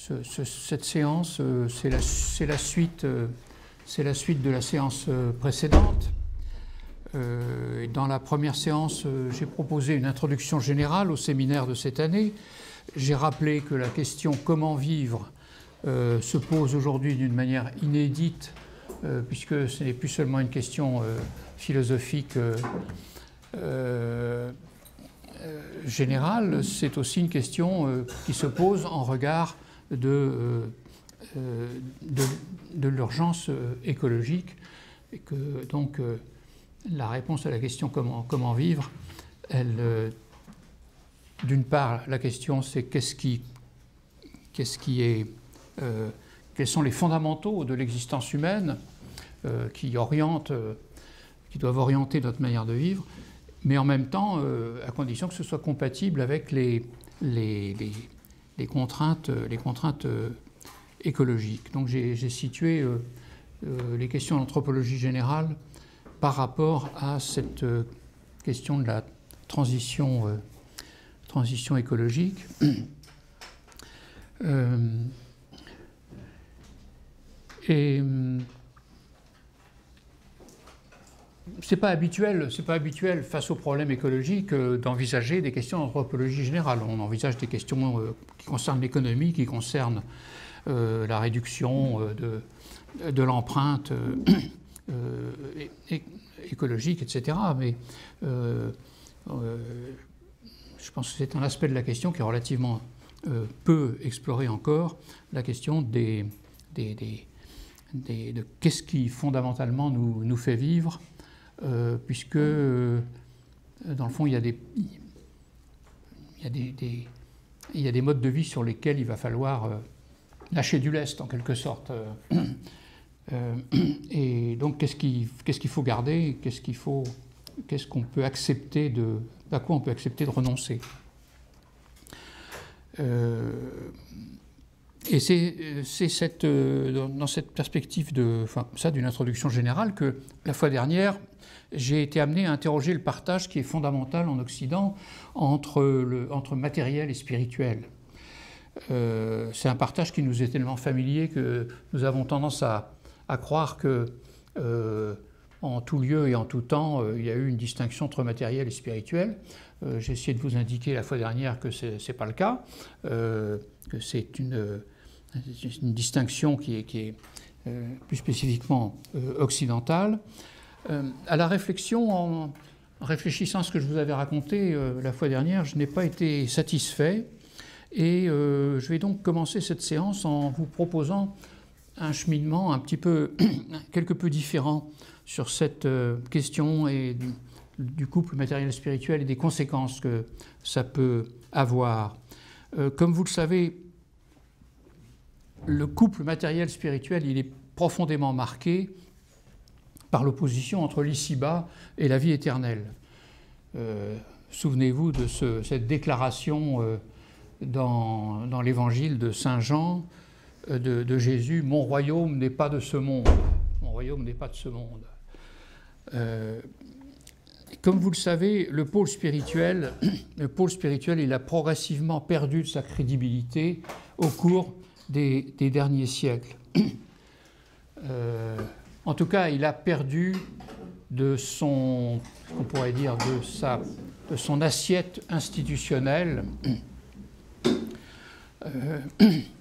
cette séance, c'est la suite de la séance précédente. Dans la première séance, j'ai proposé une introduction générale au séminaire de cette année. J'ai rappelé que la question « Comment vivre ?» se pose aujourd'hui d'une manière inédite, puisque ce n'est plus seulement une question philosophique générale, c'est aussi une question qui se pose en regard de l'urgence écologique, et que donc la réponse à la question comment vivre, d'une part, la question c'est quels sont les fondamentaux de l'existence humaine qui doivent orienter notre manière de vivre, mais en même temps, à condition que ce soit compatible avec les contraintes écologiques. Donc j'ai situé les questions d'anthropologie générale par rapport à cette question de la transition écologique. C'est pas habituel face aux problèmes écologiques d'envisager des questions d'anthropologie générale. On envisage des questions qui concernent l'économie, qui concernent la réduction de l'empreinte écologique, etc. Mais je pense que c'est un aspect de la question qui est relativement peu exploré encore, la question de qu'est-ce qui fondamentalement nous fait vivre, puisque dans le fond il y a des modes de vie sur lesquels il va falloir lâcher du lest en quelque sorte. Et donc qu'est-ce qu'il faut garder, qu'est-ce qu'on peut accepter à quoi on peut accepter de renoncer. Et c'est dans cette perspective d'une introduction générale que la fois dernière, j'ai été amené à interroger le partage qui est fondamental en Occident entre matériel et spirituel. C'est un partage qui nous est tellement familier que nous avons tendance à croire que en tout lieu et en tout temps, il y a eu une distinction entre matériel et spirituel. J'ai essayé de vous indiquer la fois dernière que ce n'est pas le cas, que c'est une distinction qui est plus spécifiquement occidentale. À la réflexion, en réfléchissant à ce que je vous avais raconté la fois dernière, je n'ai pas été satisfait et je vais donc commencer cette séance en vous proposant un cheminement quelque peu différent sur cette question et du couple matériel-spirituel et des conséquences que ça peut avoir. Comme vous le savez, le couple matériel-spirituel, il est profondément marqué par l'opposition entre l'ici-bas et la vie éternelle. Souvenez-vous de cette déclaration dans l'évangile de Saint Jean de Jésus, « Mon royaume n'est pas de ce monde. » Mon royaume n'est pas de ce monde. Comme vous le savez, le pôle spirituel, il a progressivement perdu de sa crédibilité au cours des derniers siècles. En tout cas, il a perdu de son assiette institutionnelle.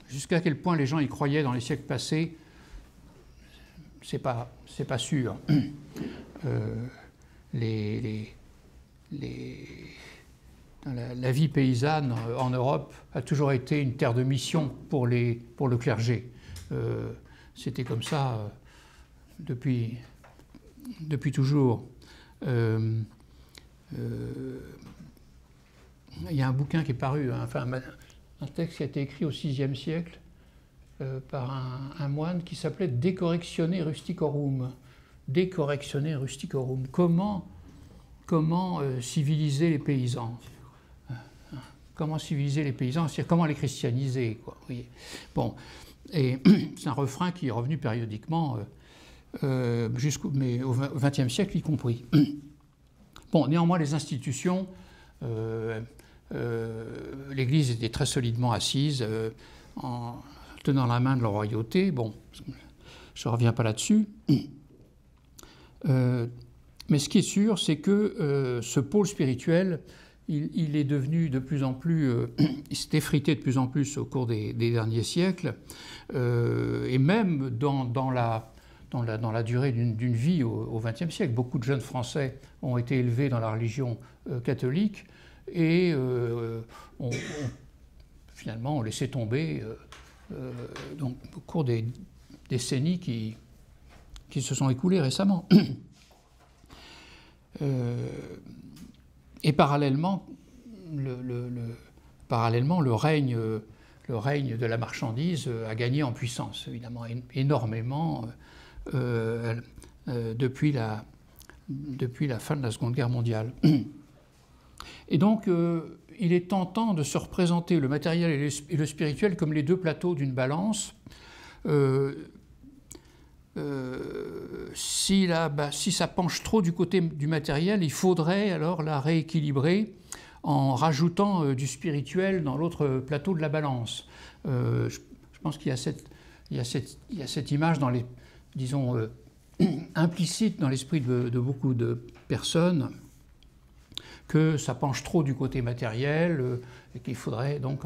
Jusqu'à quel point les gens y croyaient dans les siècles passés, c'est pas sûr. La vie paysanne en Europe a toujours été une terre de mission pour le clergé. C'était comme ça depuis toujours. Il y a un bouquin qui est paru, un texte qui a été écrit au VIe siècle par un moine qui s'appelait De correctione rusticorum. De correctione rusticorum. Comment civiliser les paysans? Comment civiliser les paysans? C'est-à-dire comment les christianiser, quoi. Oui. Bon, et c'est un refrain qui est revenu périodiquement, mais au XXe siècle y compris. Bon, néanmoins, les institutions, l'Église était très solidement assise. en tenant la main de la royauté. Bon, je ne reviens pas là-dessus. Mais ce qui est sûr, c'est que ce pôle spirituel, il est devenu de plus en plus, il s'est effrité de plus en plus au cours des derniers siècles, et même dans la durée d'une vie au XXe siècle. Beaucoup de jeunes Français ont été élevés dans la religion catholique et finalement ont laissé tomber donc, au cours des décennies qui se sont écoulées récemment. Et parallèlement, le règne de la marchandise a gagné en puissance, évidemment, énormément depuis la fin de la Seconde Guerre mondiale. Et donc, il est tentant de se représenter le matériel et le spirituel comme les deux plateaux d'une balance. Si ça penche trop du côté du matériel, il faudrait alors la rééquilibrer en rajoutant du spirituel dans l'autre plateau de la balance. Je pense qu'il y a cette image dans les, disons, implicite dans l'esprit de beaucoup de personnes, que ça penche trop du côté matériel et qu'il faudrait donc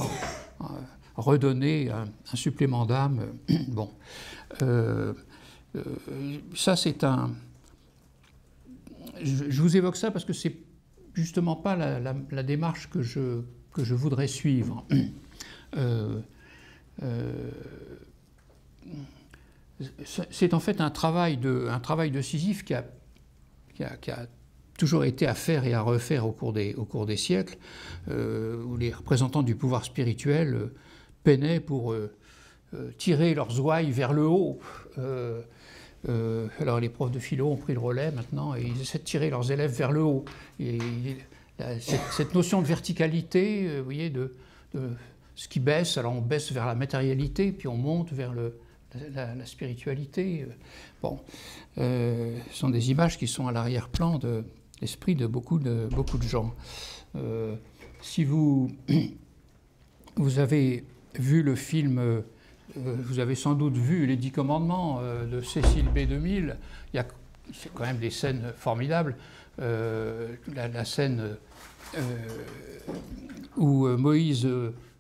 redonner un supplément d'âme. Bon. Ça, c'est un... Je vous évoque ça parce que c'est justement pas la démarche que je voudrais suivre. C'est en fait un travail de Sisyphe qui a toujours été à faire et à refaire au cours des siècles, où les représentants du pouvoir spirituel peinaient pour tirer leurs ouailles vers le haut. Alors les profs de philo ont pris le relais maintenant et ils essaient de tirer leurs élèves vers le haut. Et cette notion de verticalité, vous voyez, de ce qui baisse, alors on baisse vers la matérialité, puis on monte vers la spiritualité. Bon, ce sont des images qui sont à l'arrière-plan de l'esprit de beaucoup de gens. Si vous avez vu le film, vous avez sans doute vu Les 10 commandements de Cécile B. 2000, c'est quand même des scènes formidables. La scène où Moïse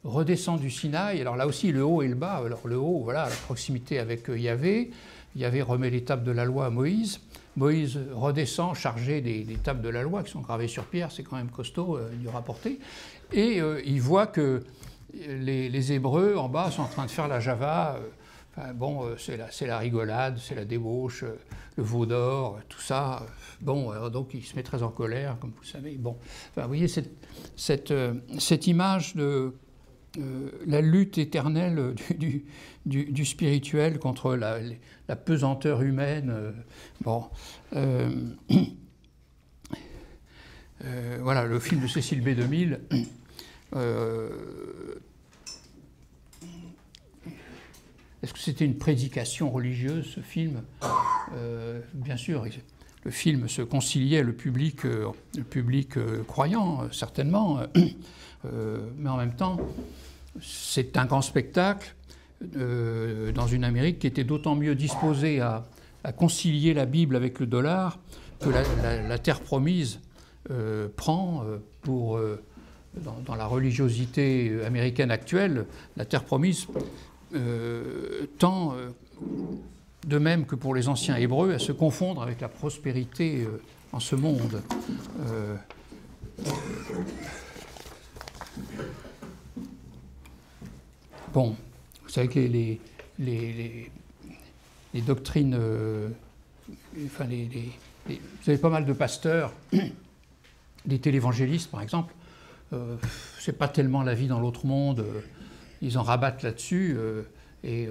redescend du Sinaï, alors là aussi le haut et le bas, alors le haut, voilà, la proximité avec Yahvé, Yahvé remet les tables de la loi à Moïse, Moïse redescend chargé des tables de la loi qui sont gravées sur pierre, c'est quand même costaud du rapporter, et il voit que les Hébreux en bas sont en train de faire la java, c'est la rigolade, c'est la débauche, le veau d'or, tout ça. Bon, donc il se met très en colère, comme vous savez. Bon, enfin, vous voyez cette image de la lutte éternelle du spirituel contre la pesanteur humaine. Voilà, le film de Cécile B. 2000. Est-ce que c'était une prédication religieuse, ce film? Bien sûr, le film se conciliait le public croyant, certainement, mais en même temps, c'est un grand spectacle dans une Amérique qui était d'autant mieux disposée à concilier la Bible avec le dollar que la terre promise prend pour... Dans la religiosité américaine actuelle, la terre promise tend, de même que pour les anciens Hébreux, à se confondre avec la prospérité en ce monde. Bon, vous savez que les doctrines... vous avez pas mal de pasteurs, des télévangélistes par exemple, c'est pas tellement la vie dans l'autre monde, ils en rabattent là-dessus, et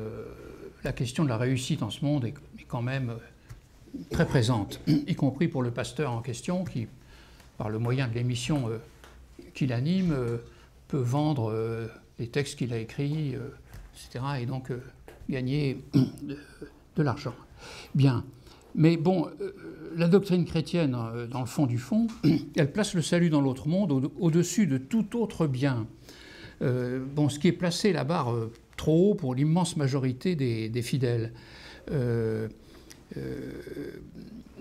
la question de la réussite en ce monde est quand même très présente, y compris pour le pasteur en question qui, par le moyen de l'émission qu'il anime, peut vendre les textes qu'il a écrits, etc., et donc gagner de l'argent. Bien. Mais bon, la doctrine chrétienne, dans le fond du fond, elle place le salut dans l'autre monde au-dessus de tout autre bien. bon, ce qui est placé la barre trop haut pour l'immense majorité des fidèles.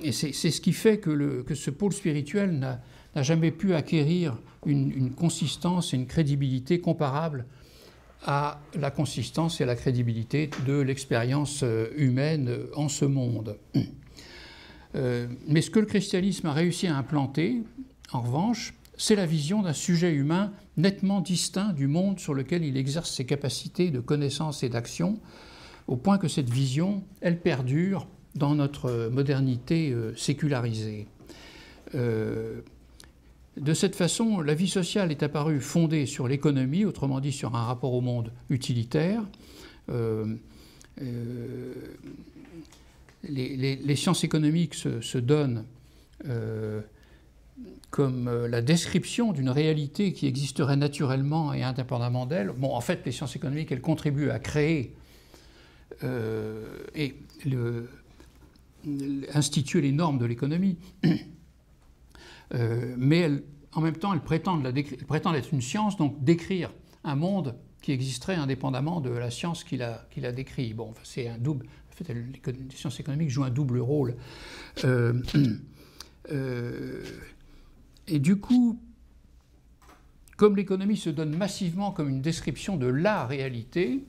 Et c'est ce qui fait que ce pôle spirituel n'a jamais pu acquérir une consistance et une crédibilité comparables à la consistance et à la crédibilité de l'expérience humaine en ce monde. Mais ce que le christianisme a réussi à implanter, en revanche, c'est la vision d'un sujet humain nettement distinct du monde sur lequel il exerce ses capacités de connaissance et d'action, au point que cette vision, elle perdure dans notre modernité sécularisée. De cette façon, la vie sociale est apparue fondée sur l'économie, autrement dit sur un rapport au monde utilitaire. Les sciences économiques se donnent comme la description d'une réalité qui existerait naturellement et indépendamment d'elle. Bon, en fait, les sciences économiques, elles contribuent à créer et instituer les normes de l'économie. Mais en même temps, elles prétendent être une science, donc décrire un monde qui existerait indépendamment de la science qui l'a décrit. Bon, enfin, c'est un double. En fait, les sciences économiques jouent un double rôle. Et du coup, comme l'économie se donne massivement comme une description de la réalité,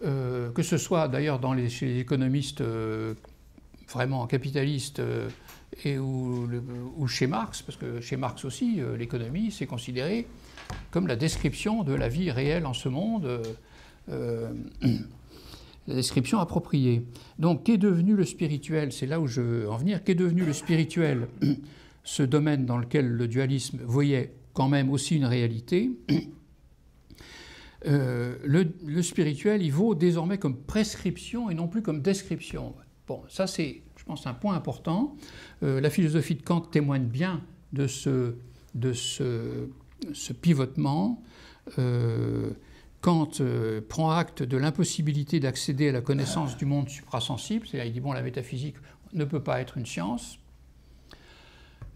que ce soit d'ailleurs chez les économistes vraiment capitalistes ou chez Marx, parce que chez Marx aussi, l'économie, c'est considéré comme la description de la vie réelle en ce monde, la description appropriée. Donc, qu'est devenu le spirituel? C'est là où je veux en venir. Qu'est devenu le spirituel? Ce domaine dans lequel le dualisme voyait quand même aussi une réalité. Le spirituel, il vaut désormais comme prescription et non plus comme description. Bon, ça c'est, je pense, un point important. La philosophie de Kant témoigne bien de ce pivotement. Kant prend acte de l'impossibilité d'accéder à la connaissance du monde suprasensible. C'est-à-dire, il dit, bon, la métaphysique ne peut pas être une science.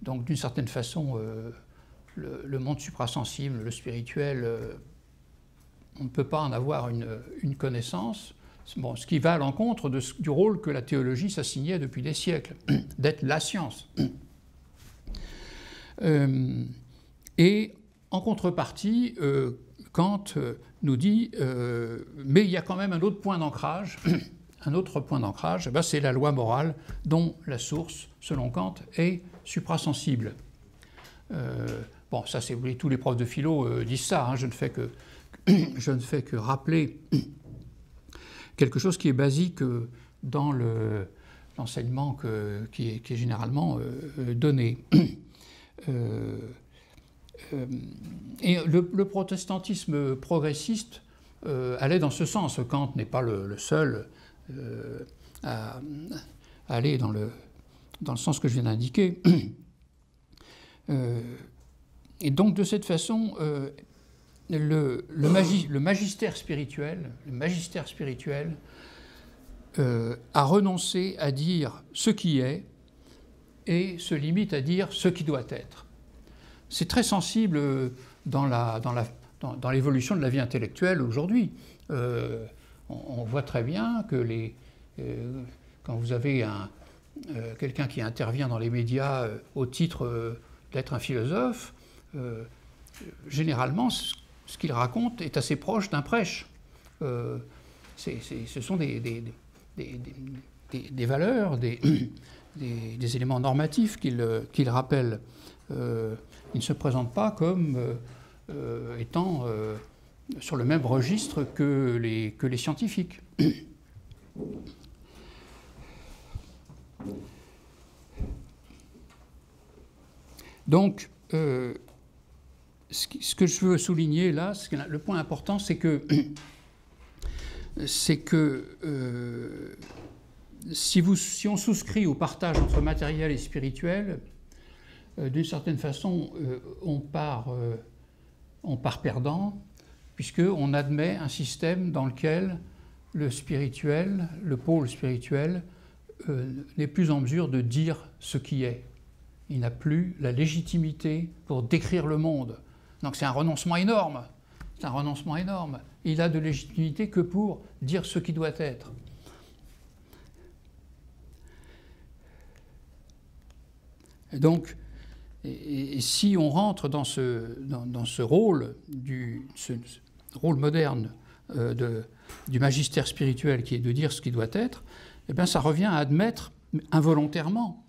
Donc, d'une certaine façon, le monde suprasensible, le spirituel, on ne peut pas en avoir une connaissance. Bon, ce qui va à l'encontre du rôle que la théologie s'assignait depuis des siècles, d'être la science. Et en contrepartie, Kant nous dit mais il y a quand même un autre point d'ancrage. Un autre point d'ancrage, ben c'est la loi morale dont la source, selon Kant, est suprasensible. Bon, ça, c'est, tous les profs de philo disent ça. Hein, je ne fais que rappeler quelque chose qui est basique dans l'enseignement qui est généralement donné. Et le protestantisme progressiste allait dans ce sens. Kant n'est pas le seul à aller dans le sens que je viens d'indiquer. Et donc, de cette façon, le magistère spirituel a renoncé à dire ce qui est et se limite à dire ce qui doit être. C'est très sensible dans l'évolution de la vie intellectuelle aujourd'hui. On voit très bien que quand vous avez quelqu'un qui intervient dans les médias au titre d'être un philosophe, généralement, ce qu'il raconte est assez proche d'un prêche. Ce sont des valeurs, des éléments normatifs qu'il rappelle. Il ne se présente pas comme étant sur le même registre que les scientifiques. Donc, ce que je veux souligner là, le point important, c'est que si on souscrit au partage entre matériel et spirituel, d'une certaine façon, on part perdant, puisqu'on admet un système dans lequel le spirituel, le pôle spirituel, n'est plus en mesure de dire ce qui est. Il n'a plus la légitimité pour décrire le monde. Donc c'est un renoncement énorme. C'est un renoncement énorme. Il a de légitimité que pour dire ce qui doit être. Et donc, et si on rentre dans ce rôle, ce rôle moderne du magistère spirituel qui est de dire ce qui doit être, eh bien ça revient à admettre involontairement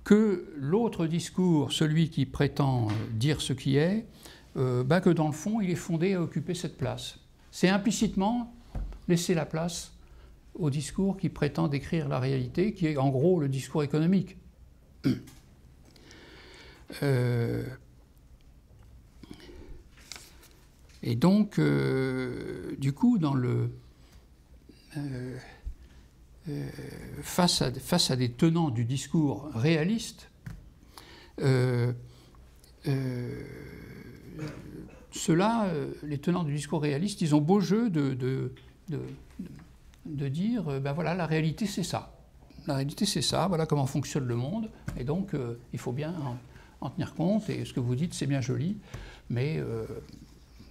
que l'autre discours, celui qui prétend dire ce qui est, que dans le fond, il est fondé à occuper cette place. C'est implicitement laisser la place au discours qui prétend décrire la réalité, qui est en gros le discours économique. Et donc, du coup, face à des tenants du discours réaliste, ceux-là, les tenants du discours réaliste, ils ont beau jeu de dire, voilà, la réalité c'est ça. La réalité c'est ça, voilà comment fonctionne le monde, et donc il faut bien en tenir compte, et ce que vous dites c'est bien joli, mais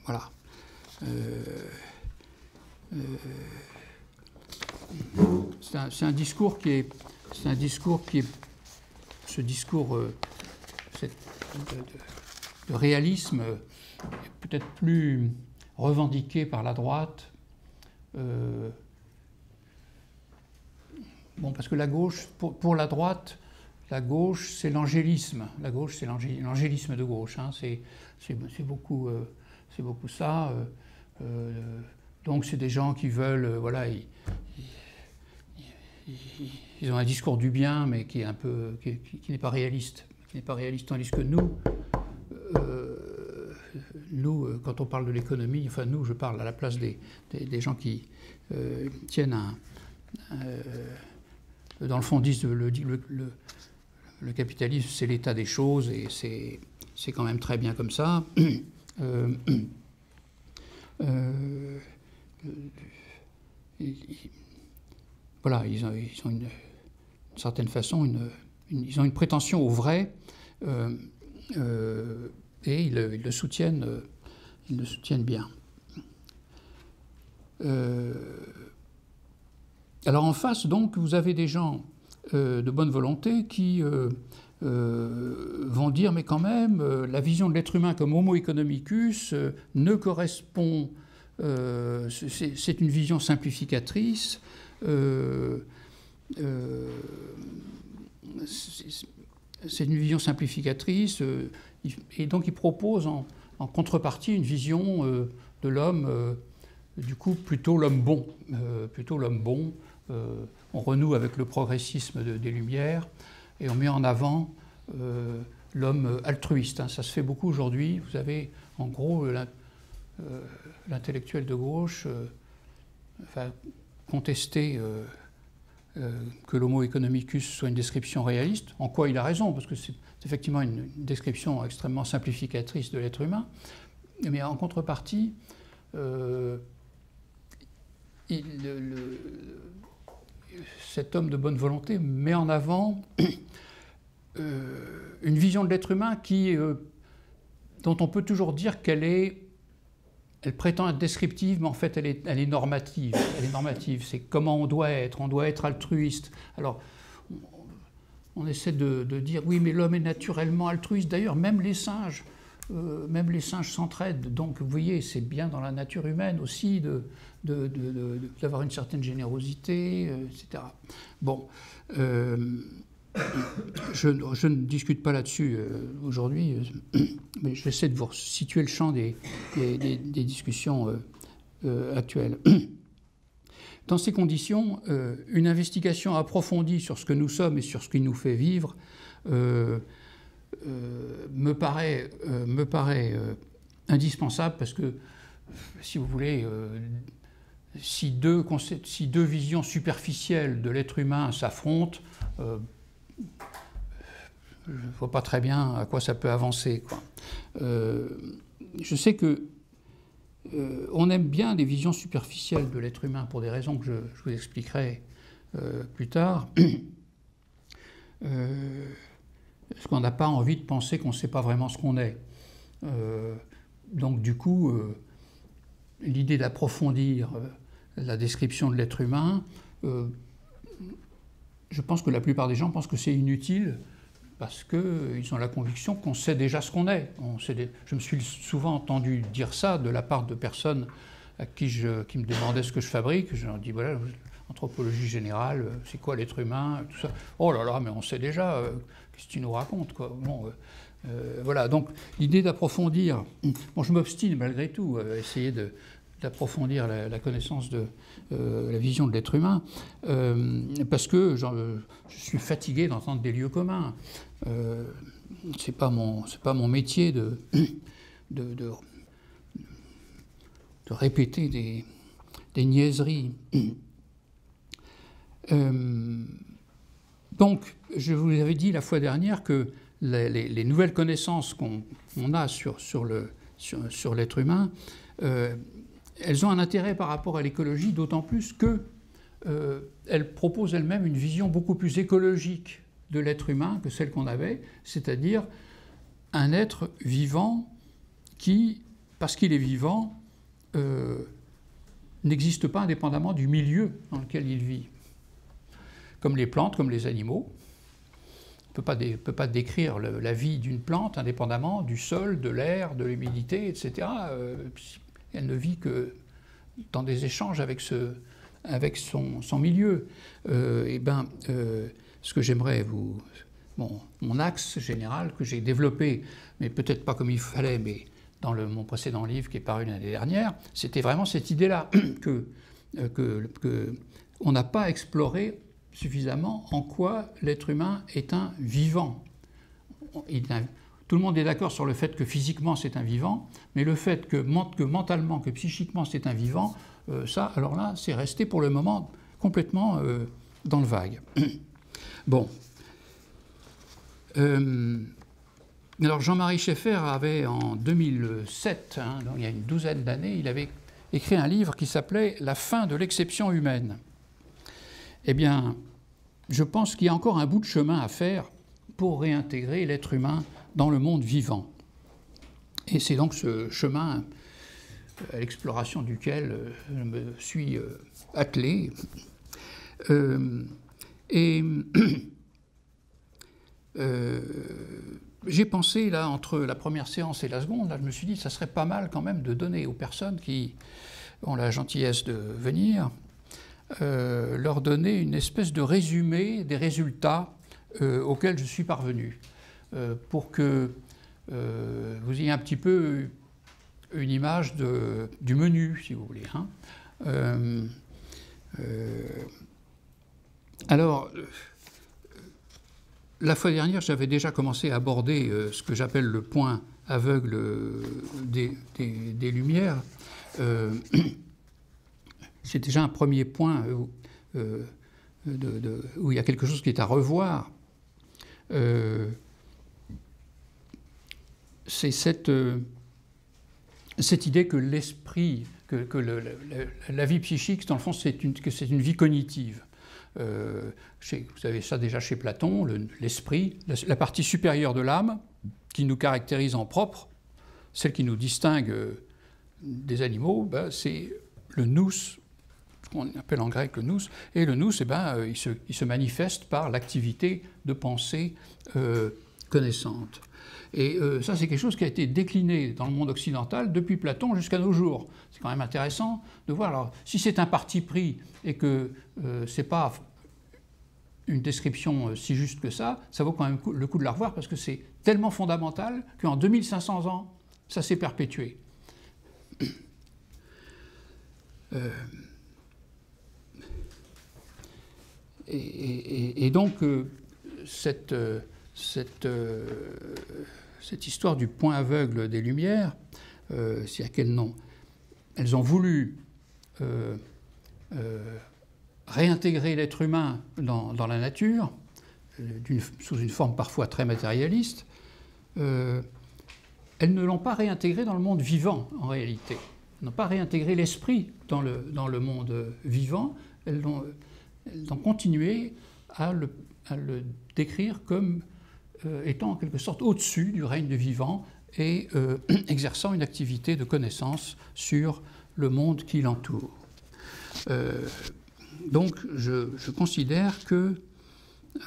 voilà. C'est un discours qui est... Ce discours de réalisme est peut-être plus revendiqué par la droite. Parce que la gauche, pour la droite, la gauche, c'est l'angélisme. La gauche, c'est l'angélisme de gauche. Hein. C'est beaucoup ça. Donc, c'est des gens qui veulent, voilà, ils ont un discours du bien, mais qui est un peu, qui n'est pas réaliste, tandis que nous, quand on parle de l'économie, enfin nous, je parle à la place des gens qui tiennent dans le fond, disent le capitalisme, c'est l'état des choses, et c'est quand même très bien comme ça. Voilà, ils ont d'une certaine façon ils ont une prétention au vrai, et ils le soutiennent bien. Alors en face, donc, vous avez des gens de bonne volonté qui vont dire, mais quand même, la vision de l'être humain comme homo economicus ne correspond, c'est une vision simplificatrice, c'est une vision simplificatrice, et donc il propose en contrepartie une vision de l'homme, du coup plutôt l'homme bon, on renoue avec le progressisme des Lumières, et on met en avant l'homme altruiste. Hein. Ça se fait beaucoup aujourd'hui. Vous avez en gros l'intellectuel de gauche contester que l'homo economicus soit une description réaliste, en quoi il a raison, parce que c'est effectivement une description extrêmement simplificatrice de l'être humain, mais en contrepartie, cet homme de bonne volonté met en avant une vision de l'être humain dont on peut toujours dire qu'elle prétend être descriptive, mais en fait elle est normative. Elle est normative, c'est comment on doit être altruiste. Alors, on essaie de dire, oui, mais l'homme est naturellement altruiste. D'ailleurs, même les singes s'entraident. Donc, vous voyez, c'est bien dans la nature humaine aussi d'avoir une certaine générosité, etc. Bon, je ne discute pas là-dessus aujourd'hui, mais j'essaie de vous situer le champ des discussions actuelles. Dans ces conditions, une investigation approfondie sur ce que nous sommes et sur ce qui nous fait vivre me paraît indispensable, parce que, si vous voulez, si deux visions superficielles de l'être humain s'affrontent, je ne vois pas très bien à quoi ça peut avancer, quoi. Je sais que on aime bien des visions superficielles de l'être humain pour des raisons que je vous expliquerai plus tard. Parce qu'on n'a pas envie de penser qu'on ne sait pas vraiment ce qu'on est. donc du coup, l'idée d'approfondir la description de l'être humain, je pense que la plupart des gens pensent que c'est inutile parce qu'ils ont la conviction qu'on sait déjà ce qu'on est. Je me suis souvent entendu dire ça de la part de personnes à qui me demandaient ce que je fabrique. Je leur dis, voilà, anthropologie générale, c'est quoi l'être humain, tout ça. Oh là là, mais on sait déjà, qu'est-ce que tu nous racontes, quoi. Bon, voilà, donc l'idée d'approfondir, bon, je m'obstine malgré tout à essayer d'approfondir la connaissance de la vision de l'être humain, parce que je suis fatigué d'entendre des lieux communs. C'est pas mon métier de répéter des niaiseries. Donc, je vous avais dit la fois dernière que les nouvelles connaissances qu'on a sur l'être humain, elles ont un intérêt par rapport à l'écologie, d'autant plus qu'elles proposent elles-mêmes une vision beaucoup plus écologique de l'être humain que celle qu'on avait, c'est-à-dire un être vivant qui, parce qu'il est vivant, n'existe pas indépendamment du milieu dans lequel il vit. Comme les plantes, comme les animaux. On ne peut pas décrire la vie d'une plante indépendamment du sol, de l'air, de l'humidité, etc. Elle ne vit que dans des échanges avec son milieu. Ce que j'aimerais mon axe général que j'ai développé, mais peut-être pas comme il fallait, mais dans mon précédent livre qui est paru l'année dernière, c'était vraiment cette idée-là qu'on n'a pas exploré suffisamment en quoi l'être humain est un vivant. Tout le monde est d'accord sur le fait que physiquement c'est un vivant, mais le fait que mentalement, que psychiquement c'est un vivant, ça, alors là, c'est resté pour le moment complètement dans le vague. Bon. Alors Jean-Marie Schaeffer avait en 2007, donc il y a une douzaine d'années, il avait écrit un livre qui s'appelait « La fin de l'exception humaine ». Eh bien, je pense qu'il y a encore un bout de chemin à faire pour réintégrer l'être humain dans le monde vivant. Et c'est donc ce chemin à l'exploration duquel je me suis attelé. J'ai pensé, là, entre la première séance et la seconde, là, je me suis dit que ça serait pas mal quand même de donner aux personnes qui ont la gentillesse de venir, leur donner une espèce de résumé des résultats auxquels je suis parvenu, pour que vous ayez un petit peu une image du menu, si vous voulez. Alors, la fois dernière, j'avais déjà commencé à aborder ce que j'appelle le point aveugle des Lumières. C'est déjà un premier point où il y a quelque chose qui est à revoir. C'est cette idée que l'esprit, que la vie psychique, dans le fond, c'est une vie cognitive. Vous avez ça déjà chez Platon, l'esprit, la partie supérieure de l'âme, qui nous caractérise en propre, celle qui nous distingue des animaux, c'est le nous, qu'on appelle en grec le nous, et le nous, il se manifeste par l'activité de pensée connaissante. Et ça, c'est quelque chose qui a été décliné dans le monde occidental depuis Platon jusqu'à nos jours. C'est quand même intéressant de voir. Alors, si c'est un parti pris et que ce n'est pas une description si juste que ça vaut quand même le coup de la revoir parce que c'est tellement fondamental qu'en 2500 ans, ça s'est perpétué. Et donc, cette histoire du point aveugle des Lumières, c'est à quel nom? Elles ont voulu réintégrer l'être humain dans la nature, sous une forme parfois très matérialiste. Elles ne l'ont pas réintégré dans le monde vivant, en réalité. Elles n'ont pas réintégré l'esprit dans le monde vivant. Elles ont continué à le décrire comme étant en quelque sorte au-dessus du règne du vivant et exerçant une activité de connaissance sur le monde qui l'entoure. Donc je considère que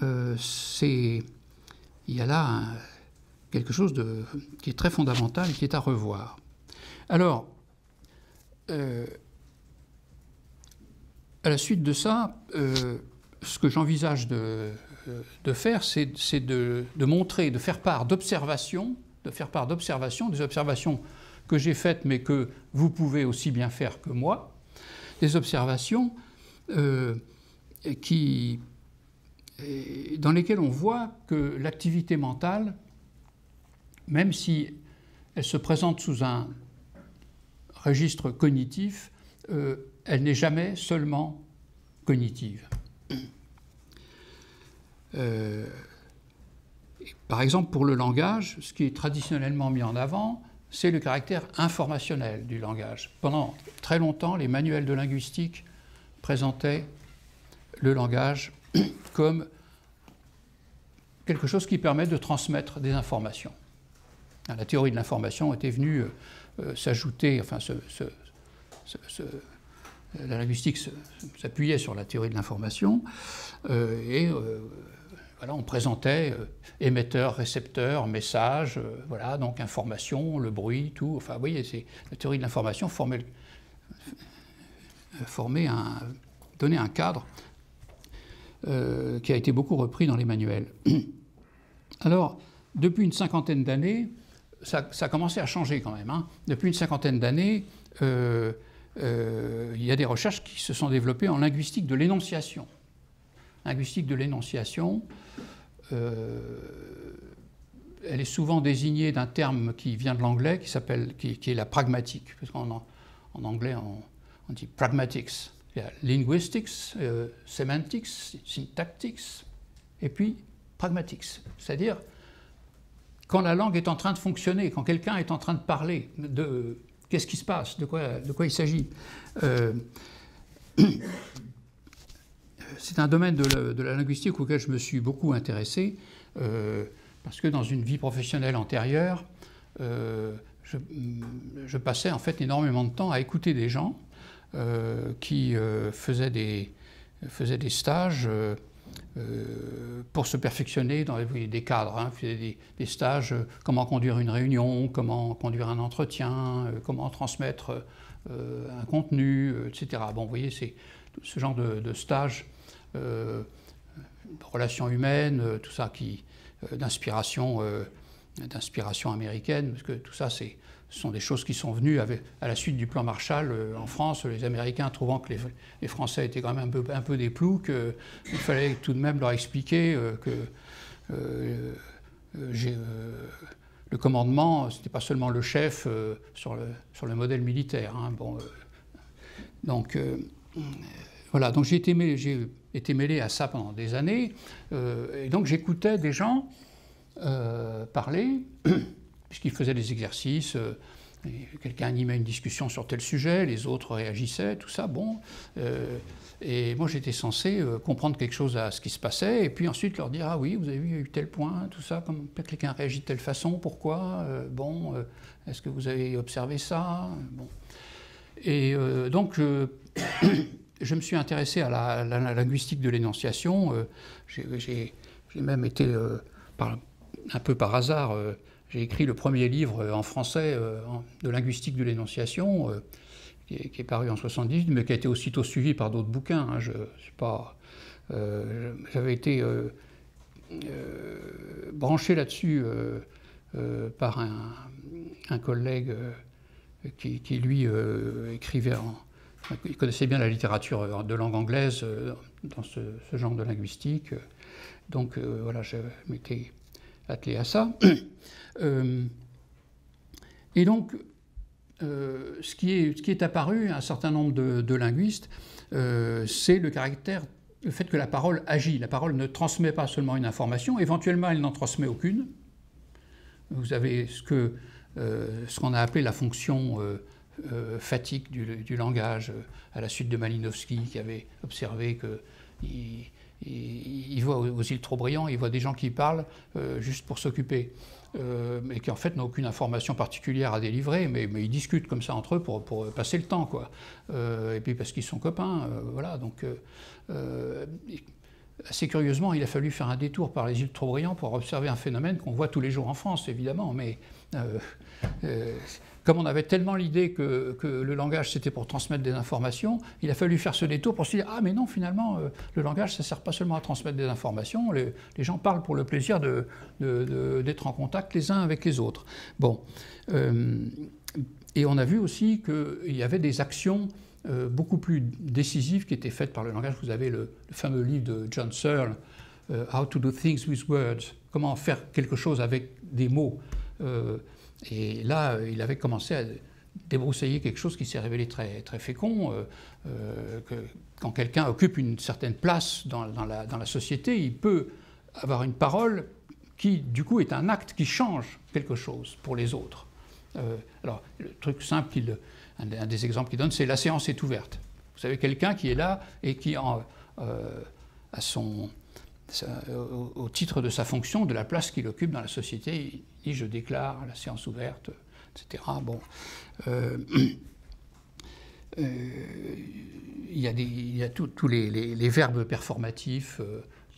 il y a là quelque chose qui est très fondamental et qui est à revoir. Alors, à la suite de ça, ce que j'envisage de faire, c'est de montrer, de faire part d'observations, des observations que j'ai faites, mais que vous pouvez aussi bien faire que moi, des observations dans lesquelles on voit que l'activité mentale, même si elle se présente sous un registre cognitif, elle n'est jamais seulement cognitive. Par exemple, pour le langage, ce qui est traditionnellement mis en avant, c'est le caractère informationnel du langage. Pendant très longtemps, les manuels de linguistique présentaient le langage comme quelque chose qui permet de transmettre des informations. La théorie de l'information était venue s'ajouter, enfin, la linguistique s'appuyait sur la théorie de l'information voilà, on présentait émetteur, récepteur, message, voilà, donc information, le bruit, tout. Enfin, vous voyez, la théorie de l'information donnait un cadre qui a été beaucoup repris dans les manuels. Alors, depuis une cinquantaine d'années, ça a commencé à changer quand même. Hein. Depuis une cinquantaine d'années, il y a des recherches qui se sont développées en linguistique de l'énonciation. Linguistique de l'énonciation, elle est souvent désignée d'un terme qui vient de l'anglais, qui est la pragmatique. Parce qu'en anglais, on dit pragmatics. Il y a linguistics, semantics, syntactics, et puis pragmatics. C'est-à-dire, quand la langue est en train de fonctionner, quand quelqu'un est en train de parler, qu'est-ce qui se passe, de quoi il s'agit. C'est un domaine de la linguistique auquel je me suis beaucoup intéressé, parce que dans une vie professionnelle antérieure, je passais en fait énormément de temps à écouter des gens qui faisaient des stages pour se perfectionner dans des cadres, hein, des stages, comment conduire une réunion, comment conduire un entretien, comment transmettre un contenu, etc. Bon, vous voyez, c'est ce genre de stage, relations humaines, tout ça d'inspiration américaine, parce que tout ça, ce sont des choses qui sont venues à la suite du plan Marshall en France, les Américains trouvant que les Français étaient quand même un peu des ploucs, il fallait tout de même leur expliquer que le commandement, ce n'était pas seulement le chef sur le modèle militaire. Hein, bon, donc voilà, donc j'ai été mêlé à ça pendant des années, et donc j'écoutais des gens parler, puisqu'ils faisaient des exercices, quelqu'un animait une discussion sur tel sujet, les autres réagissaient, tout ça, bon. Et moi j'étais censé comprendre quelque chose à ce qui se passait, et puis ensuite leur dire « Ah oui, vous avez vu, il y a eu tel point, tout ça, comme quelqu'un réagit de telle façon, pourquoi bon, est-ce que vous avez observé ça ?» Bon. Et donc je me suis intéressé à la linguistique de l'énonciation. J'ai même été, un peu par hasard, j'ai écrit le premier livre en français de linguistique de l'énonciation, qui est paru en 1978, mais qui a été aussitôt suivi par d'autres bouquins. Hein. J'avais été branché là-dessus par un collègue qui lui, écrivait il connaissait bien la littérature de langue anglaise dans ce genre de linguistique. Donc voilà, je m'étais attelé à ça. Et donc, ce qui est apparu à un certain nombre de linguistes, c'est le fait que la parole agit. La parole ne transmet pas seulement une information, éventuellement elle n'en transmet aucune. Vous avez ce qu'on a appelé la fonction fatigue du langage, à la suite de Malinowski, qui avait observé qu'il voit aux îles Trobriand, il voit des gens qui parlent juste pour s'occuper. mais qui en fait n'ont aucune information particulière à délivrer, mais ils discutent comme ça entre eux pour passer le temps, quoi. Et puis parce qu'ils sont copains, voilà. Donc, assez curieusement, il a fallu faire un détour par les îles Trobriand pour observer un phénomène qu'on voit tous les jours en France, évidemment, mais comme on avait tellement l'idée que le langage c'était pour transmettre des informations, il a fallu faire ce détour pour se dire ah mais non, finalement le langage ça ne sert pas seulement à transmettre des informations, les gens parlent pour le plaisir d'être en contact les uns avec les autres. Bon, et on a vu aussi qu'il y avait des actions beaucoup plus décisives qui étaient faites par le langage. Vous avez le fameux livre de John Searle, How to do things with words, comment faire quelque chose avec des mots. Et là, il avait commencé à débroussailler quelque chose qui s'est révélé très, très fécond, que quand quelqu'un occupe une certaine place dans la société, il peut avoir une parole qui, du coup, est un acte qui change quelque chose pour les autres. Alors, le truc simple, un des exemples qu'il donne, c'est la séance est ouverte. Vous savez, quelqu'un qui est là et qui, au titre de sa fonction, de la place qu'il occupe dans la société, il dit « je déclare la séance ouverte », etc. Bon, il y a tous les verbes performatifs,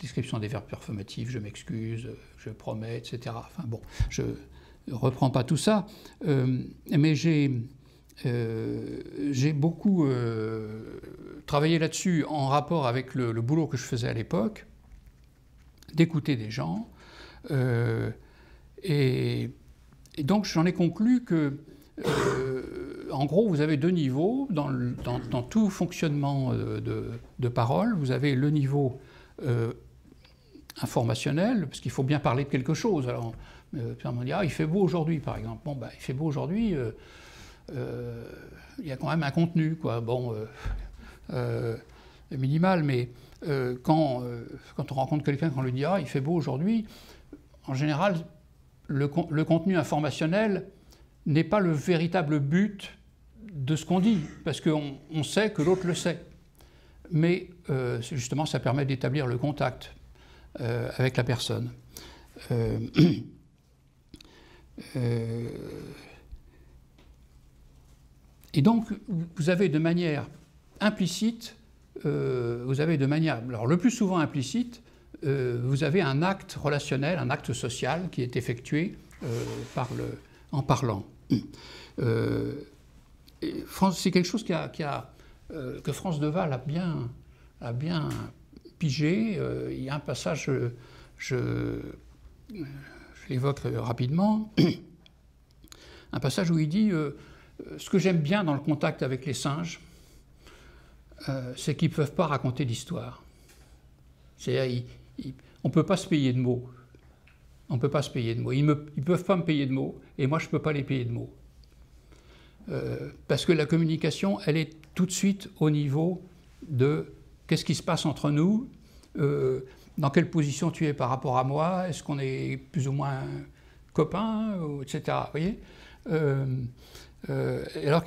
description des verbes performatifs, je m'excuse, je promets, etc. Enfin bon, je ne reprends pas tout ça, mais j'ai beaucoup travaillé là-dessus en rapport avec le boulot que je faisais à l'époque, d'écouter des gens, et donc j'en ai conclu que, en gros, vous avez deux niveaux dans tout fonctionnement de parole. Vous avez le niveau informationnel, parce qu'il faut bien parler de quelque chose. Alors, on dit, ah, il fait beau aujourd'hui, par exemple. Bon, ben, il fait beau aujourd'hui, il y a quand même un contenu, quoi. Bon, minimal, mais quand on rencontre quelqu'un, qu'on lui dit « ah, il fait beau aujourd'hui », en général, le contenu informationnel n'est pas le véritable but de ce qu'on dit, parce qu'on sait que l'autre le sait. Mais justement, ça permet d'établir le contact avec la personne. Et donc, vous avez de manière implicite, alors le plus souvent implicite, vous avez un acte relationnel, un acte social qui est effectué en parlant. C'est quelque chose que France Deval a bien pigé. Il y a un passage, je l'évoque rapidement, un passage où il dit ce que j'aime bien dans le contact avec les singes, c'est qu'ils ne peuvent pas raconter d'histoire. C'est-à-dire, on ne peut pas se payer de mots. On ne peut pas se payer de mots. Ils ne peuvent pas me payer de mots, et moi, je ne peux pas les payer de mots. Parce que la communication, elle est tout de suite au niveau de qu'est-ce qui se passe entre nous, dans quelle position tu es par rapport à moi, est-ce qu'on est plus ou moins copains, etc. Vous voyez alors,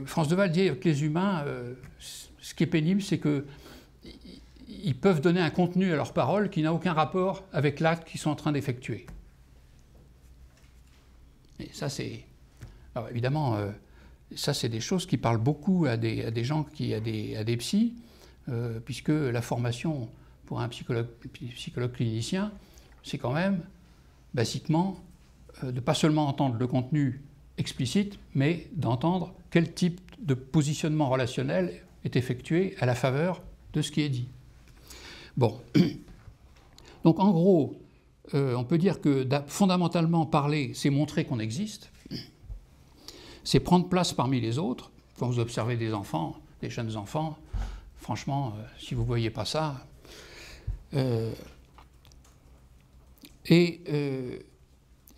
France Deval dit que les humains, ce qui est pénible, c'est qu'ils peuvent donner un contenu à leurs paroles qui n'a aucun rapport avec l'acte qu'ils sont en train d'effectuer. Et ça, c'est... Alors évidemment, ça, c'est des choses qui parlent beaucoup à des gens, à des psys, puisque la formation pour un psychologue clinicien, c'est quand même, basiquement, de ne pas seulement entendre le contenu explicite, mais d'entendre quel type de positionnement relationnel est effectué à la faveur de ce qui est dit. Bon. Donc en gros, on peut dire que fondamentalement parler, c'est montrer qu'on existe, c'est prendre place parmi les autres. Quand vous observez des enfants, des jeunes enfants, franchement, si vous ne voyez pas ça,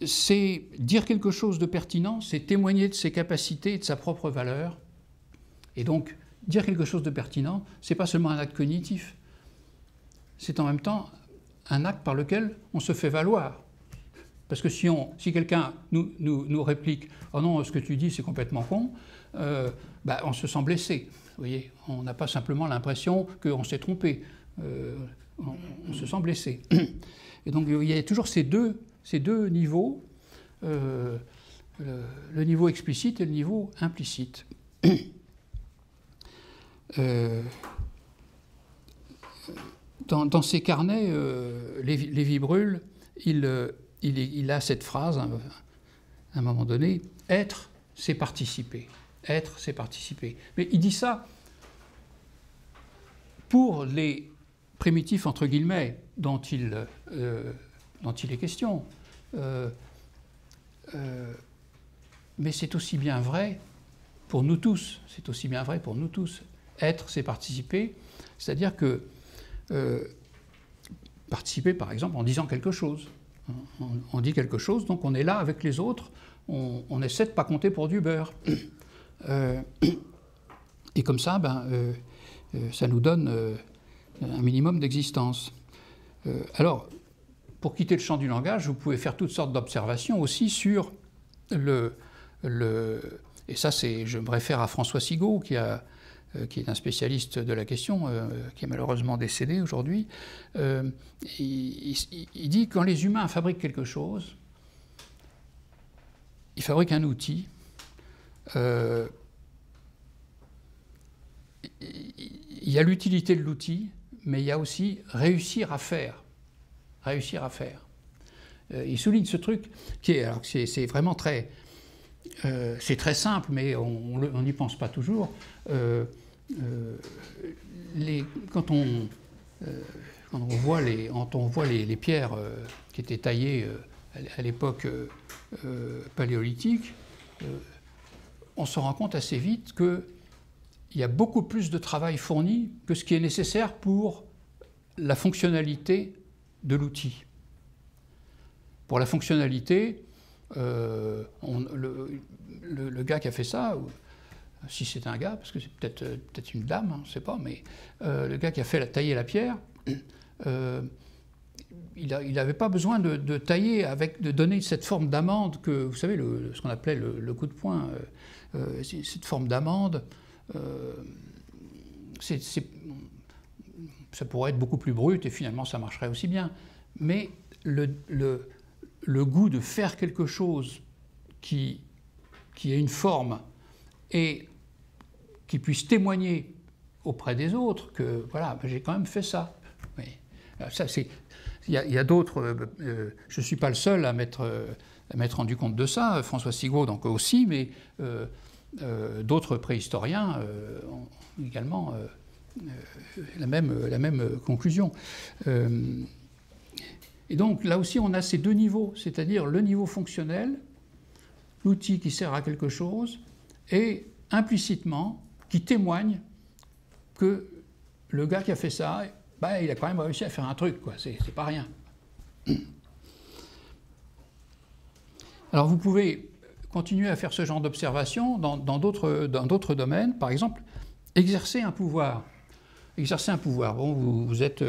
c'est dire quelque chose de pertinent, c'est témoigner de ses capacités et de sa propre valeur. Et donc, dire quelque chose de pertinent, ce n'est pas seulement un acte cognitif, c'est en même temps un acte par lequel on se fait valoir. Parce que si quelqu'un nous réplique « oh non, ce que tu dis, c'est complètement con », on se sent blessé. Vous voyez, on n'a pas simplement l'impression qu'on s'est trompé. On se sent blessé. Et donc, il y a toujours ces deux niveaux. le niveau explicite et le niveau implicite. Dans ses carnets, Lévi-Bruhl, il a cette phrase, à un moment donné, « Être, c'est participer. Être, c'est participer. » Mais il dit ça pour les primitifs, entre guillemets, dont il est question. Mais c'est aussi bien vrai pour nous tous. C'est aussi bien vrai pour nous tous. Être, c'est participer. C'est-à-dire que participer, par exemple, en disant quelque chose. On dit quelque chose, donc on est là avec les autres, on essaie de ne pas compter pour du beurre. Et comme ça, ça nous donne un minimum d'existence. Alors, pour quitter le champ du langage, vous pouvez faire toutes sortes d'observations aussi sur et ça, je me réfère à François Sigaud, qui est un spécialiste de la question, qui est malheureusement décédé aujourd'hui. Il dit que quand les humains fabriquent quelque chose, ils fabriquent un outil. Il y a l'utilité de l'outil, mais il y a aussi réussir à faire. Réussir à faire. Il souligne ce truc qui est, alors c'est vraiment très, c'est très simple, mais on n'y pense pas toujours. Quand on voit les pierres qui étaient taillées à l'époque paléolithique, on se rend compte assez vite qu'il y a beaucoup plus de travail fourni que ce qui est nécessaire pour la fonctionnalité de l'outil. Pour la fonctionnalité, le gars qui a fait ça, si c'est un gars, parce que c'est peut-être une dame, hein, je ne sais pas, mais le gars qui a taillé la pierre, il n'avait pas besoin de tailler, de donner cette forme d'amande que, vous savez, ce qu'on appelait le coup de poing, cette forme d'amande, ça pourrait être beaucoup plus brut et finalement ça marcherait aussi bien. Mais le goût de faire quelque chose qui ait une forme et qui puisse témoigner auprès des autres que, voilà, j'ai quand même fait ça. Oui. Ça, il y a d'autres, je ne suis pas le seul à m'être rendu compte de ça, François Sigaud donc aussi, mais d'autres préhistoriens ont également la même conclusion. Et donc là aussi on a ces deux niveaux, c'est-à-dire le niveau fonctionnel, l'outil qui sert à quelque chose, et implicitement qui témoigne que le gars qui a fait ça, il a quand même réussi à faire un truc, quoi. C'est pas rien. Alors vous pouvez continuer à faire ce genre d'observation dans d'autres domaines, par exemple, exercer un pouvoir. Exercer un pouvoir. Bon, vous êtes...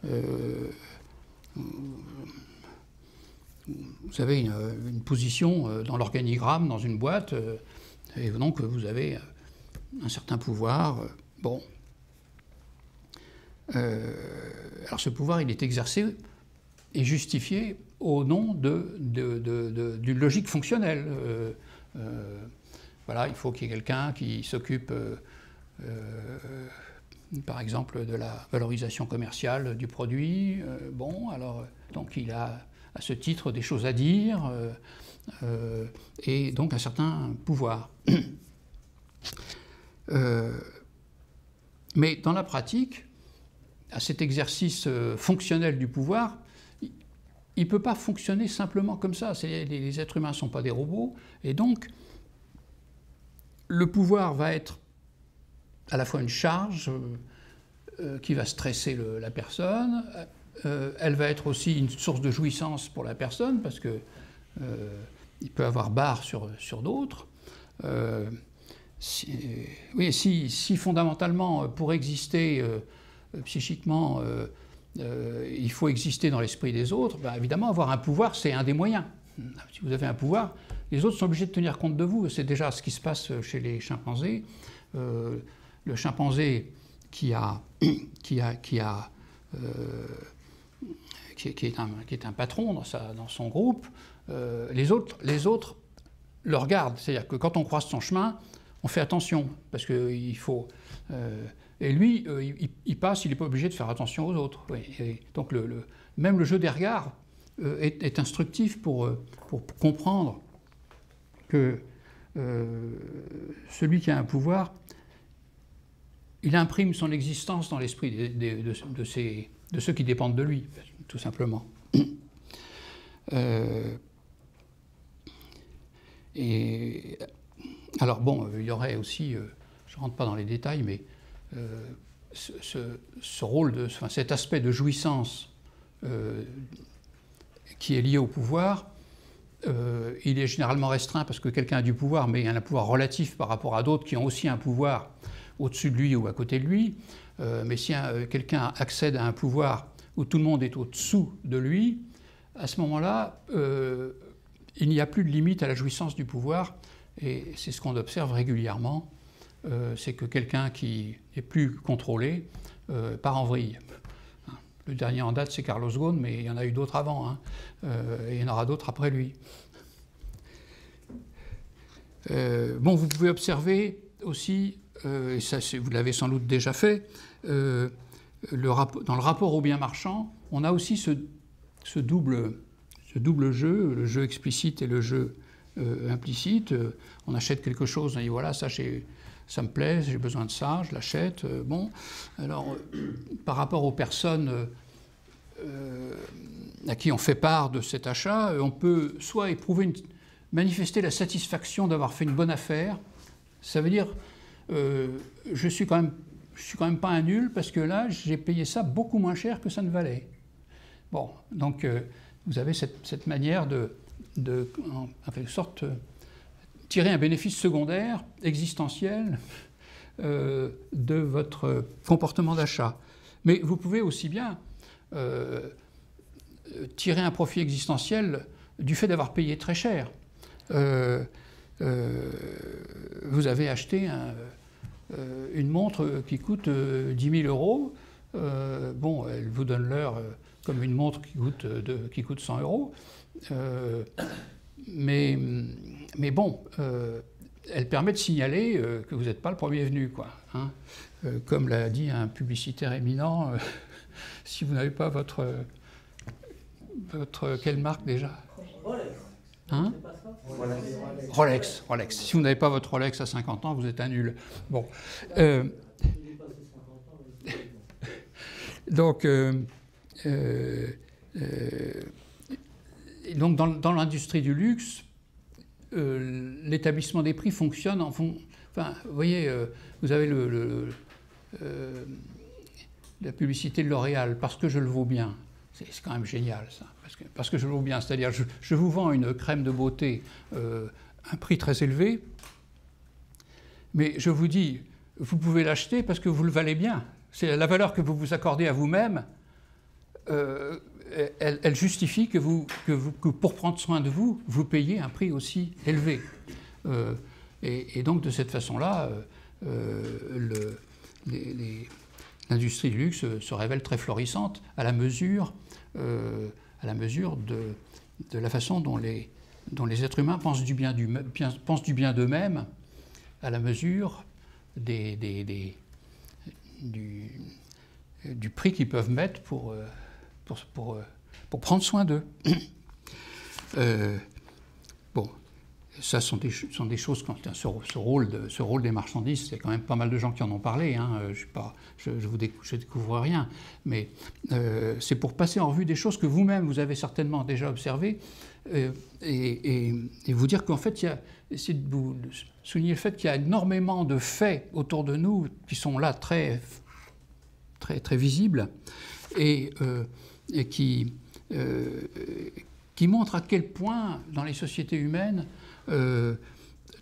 vous avez une position dans l'organigramme, dans une boîte, et donc vous avez un certain pouvoir. Bon. Alors ce pouvoir, il est exercé et justifié au nom d'une logique fonctionnelle. Voilà, il faut qu'il y ait quelqu'un qui s'occupe, par exemple, de la valorisation commerciale du produit. Bon, alors, donc il a à ce titre des choses à dire et donc un certain pouvoir. Mais dans la pratique, à cet exercice fonctionnel du pouvoir, il ne peut pas fonctionner simplement comme ça. Les êtres humains ne sont pas des robots, et donc le pouvoir va être à la fois une charge qui va stresser la personne, elle va être aussi une source de jouissance pour la personne, parce qu'il peut avoir barre sur d'autres. Si fondamentalement, pour exister psychiquement, il faut exister dans l'esprit des autres, évidemment, avoir un pouvoir, c'est un des moyens. Si vous avez un pouvoir, les autres sont obligés de tenir compte de vous. C'est déjà ce qui se passe chez les chimpanzés. Le chimpanzé qui est un patron dans son groupe, les autres le regardent. C'est-à-dire que quand on croise son chemin, on fait attention, parce qu'il faut... et lui, il passe, il n'est pas obligé de faire attention aux autres. Oui. Et donc même le jeu des regards est instructif pour comprendre que celui qui a un pouvoir, il imprime son existence dans l'esprit de ceux qui dépendent de lui, tout simplement. Et alors bon, il y aurait aussi, je ne rentre pas dans les détails, mais ce rôle, cet aspect de jouissance qui est lié au pouvoir, il est généralement restreint parce que quelqu'un a du pouvoir, mais il a un pouvoir relatif par rapport à d'autres qui ont aussi un pouvoir au-dessus de lui ou à côté de lui. Mais si quelqu'un accède à un pouvoir où tout le monde est au-dessous de lui, à ce moment-là, il n'y a plus de limite à la jouissance du pouvoir, et c'est ce qu'on observe régulièrement, c'est que quelqu'un qui est plus contrôlé part en vrille. Le dernier en date, c'est Carlos Ghosn, mais il y en a eu d'autres avant, hein, et il y en aura d'autres après lui. Bon, vous pouvez observer aussi, et ça vous l'avez sans doute déjà fait, dans le rapport au bien marchand, on a aussi ce double jeu, le jeu explicite et le jeu implicite. On achète quelque chose, on dit voilà, ça me plaît, j'ai besoin de ça, je l'achète. Bon, alors par rapport aux personnes à qui on fait part de cet achat, on peut soit manifester la satisfaction d'avoir fait une bonne affaire. Ça veut dire je suis quand même pas un nul parce que là j'ai payé ça beaucoup moins cher que ça ne valait. Bon, donc vous avez cette manière en quelque sorte, tirer un bénéfice secondaire, existentiel, de votre comportement d'achat. Mais vous pouvez aussi bien tirer un profit existentiel du fait d'avoir payé très cher. Vous avez acheté une montre qui coûte 10 000 €. Bon, elle vous donne l'heure comme une montre qui coûte 100 €. Mais bon, elle permet de signaler que vous n'êtes pas le premier venu, quoi. Hein. Comme l'a dit un publicitaire éminent, si vous n'avez pas votre quelle marque déjà? Rolex. Hein? Rolex. Si vous n'avez pas votre Rolex à 50 ans, vous êtes un nul. Bon. Donc dans l'industrie du luxe, l'établissement des prix fonctionne en fond. Enfin, vous voyez, vous avez la publicité de L'Oréal, parce que je le vaux bien. C'est quand même génial, ça. Parce que je le vaux bien. C'est-à-dire, je vous vends une crème de beauté un prix très élevé, mais je vous dis, vous pouvez l'acheter parce que vous le valez bien. C'est la valeur que vous vous accordez à vous-même. Elle justifie que pour prendre soin de vous, vous payez un prix aussi élevé. Et donc, de cette façon-là, l'industrie du luxe se révèle très florissante à la mesure de la façon dont les êtres humains pensent du bien d'eux-mêmes, à la mesure du prix qu'ils peuvent mettre pour prendre soin d'eux. Bon, ça sont des choses, ce rôle des marchandises, c'est quand même pas mal de gens qui en ont parlé, hein, je découvre rien, mais c'est pour passer en revue des choses que vous-même, vous avez certainement déjà observées, et vous dire qu'en fait, essayer de vous souligner le fait qu'il y a énormément de faits autour de nous qui sont là très, très, très visibles, et qui montrent à quel point, dans les sociétés humaines,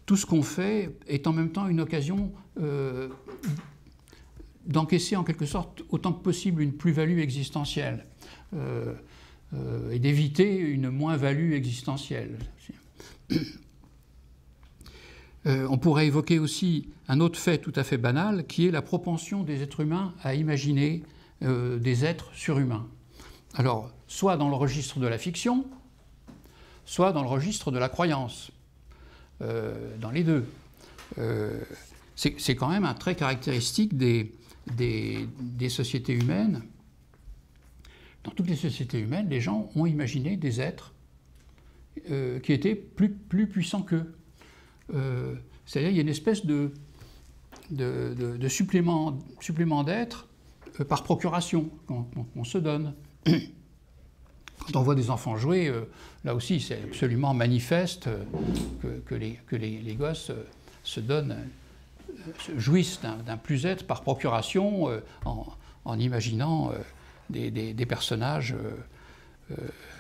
tout ce qu'on fait est en même temps une occasion d'encaisser en quelque sorte autant que possible une plus-value existentielle et d'éviter une moins-value existentielle. On pourrait évoquer aussi un autre fait tout à fait banal, qui est la propension des êtres humains à imaginer des êtres surhumains. Alors, soit dans le registre de la fiction, soit dans le registre de la croyance, dans les deux. C'est quand même un trait caractéristique des sociétés humaines. Dans toutes les sociétés humaines, les gens ont imaginé des êtres qui étaient plus puissants qu'eux. C'est-à-dire qu'il y a une espèce de supplément d'être par procuration qu'on se donne. Quand on voit des enfants jouer, là aussi c'est absolument manifeste que les gosses se donnent, jouissent d'un plus-être par procuration en imaginant des personnages,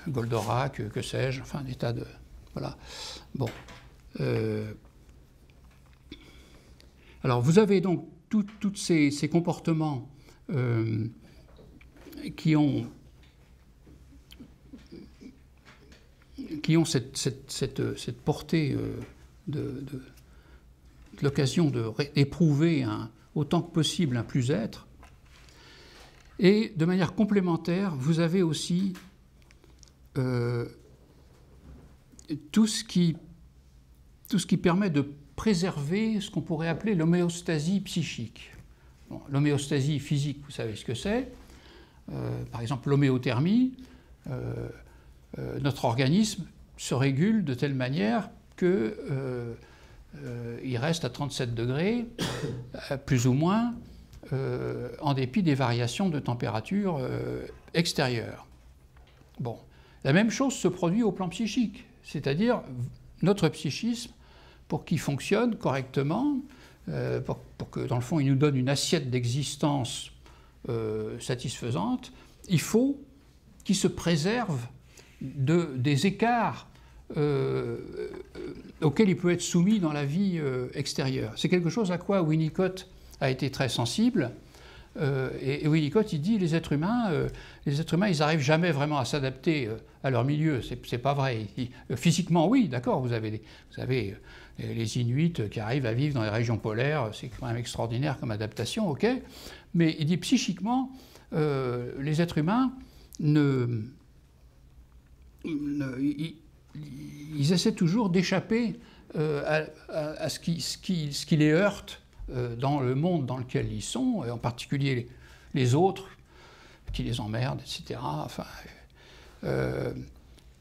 Goldorak, que sais-je, enfin des tas de... Voilà. Bon. Alors vous avez donc tous ces comportements qui ont cette portée de l'occasion d'éprouver autant que possible un plus-être. Et de manière complémentaire, vous avez aussi tout ce qui permet de préserver ce qu'on pourrait appeler l'homéostasie psychique. Bon, l'homéostasie physique, vous savez ce que c'est. Par exemple, l'homéothermie, notre organisme se régule de telle manière qu'il reste à 37 degrés, plus ou moins, en dépit des variations de température extérieures. Bon. La même chose se produit au plan psychique, c'est-à-dire notre psychisme, pour qu'il fonctionne correctement, pour que, dans le fond, il nous donne une assiette d'existence satisfaisante, il faut qu'il se préserve des écarts auxquels il peut être soumis dans la vie extérieure. C'est quelque chose à quoi Winnicott a été très sensible. Et Winnicott, il dit les êtres humains, ils n'arrivent jamais vraiment à s'adapter à leur milieu. C'est pas vrai. Physiquement, oui, d'accord, vous avez les Inuits qui arrivent à vivre dans les régions polaires, c'est quand même extraordinaire comme adaptation, ok. Mais il dit psychiquement, les êtres humains ils essaient toujours d'échapper à ce qui les heurte dans le monde dans lequel ils sont, et en particulier les autres qui les emmerdent, etc. Enfin,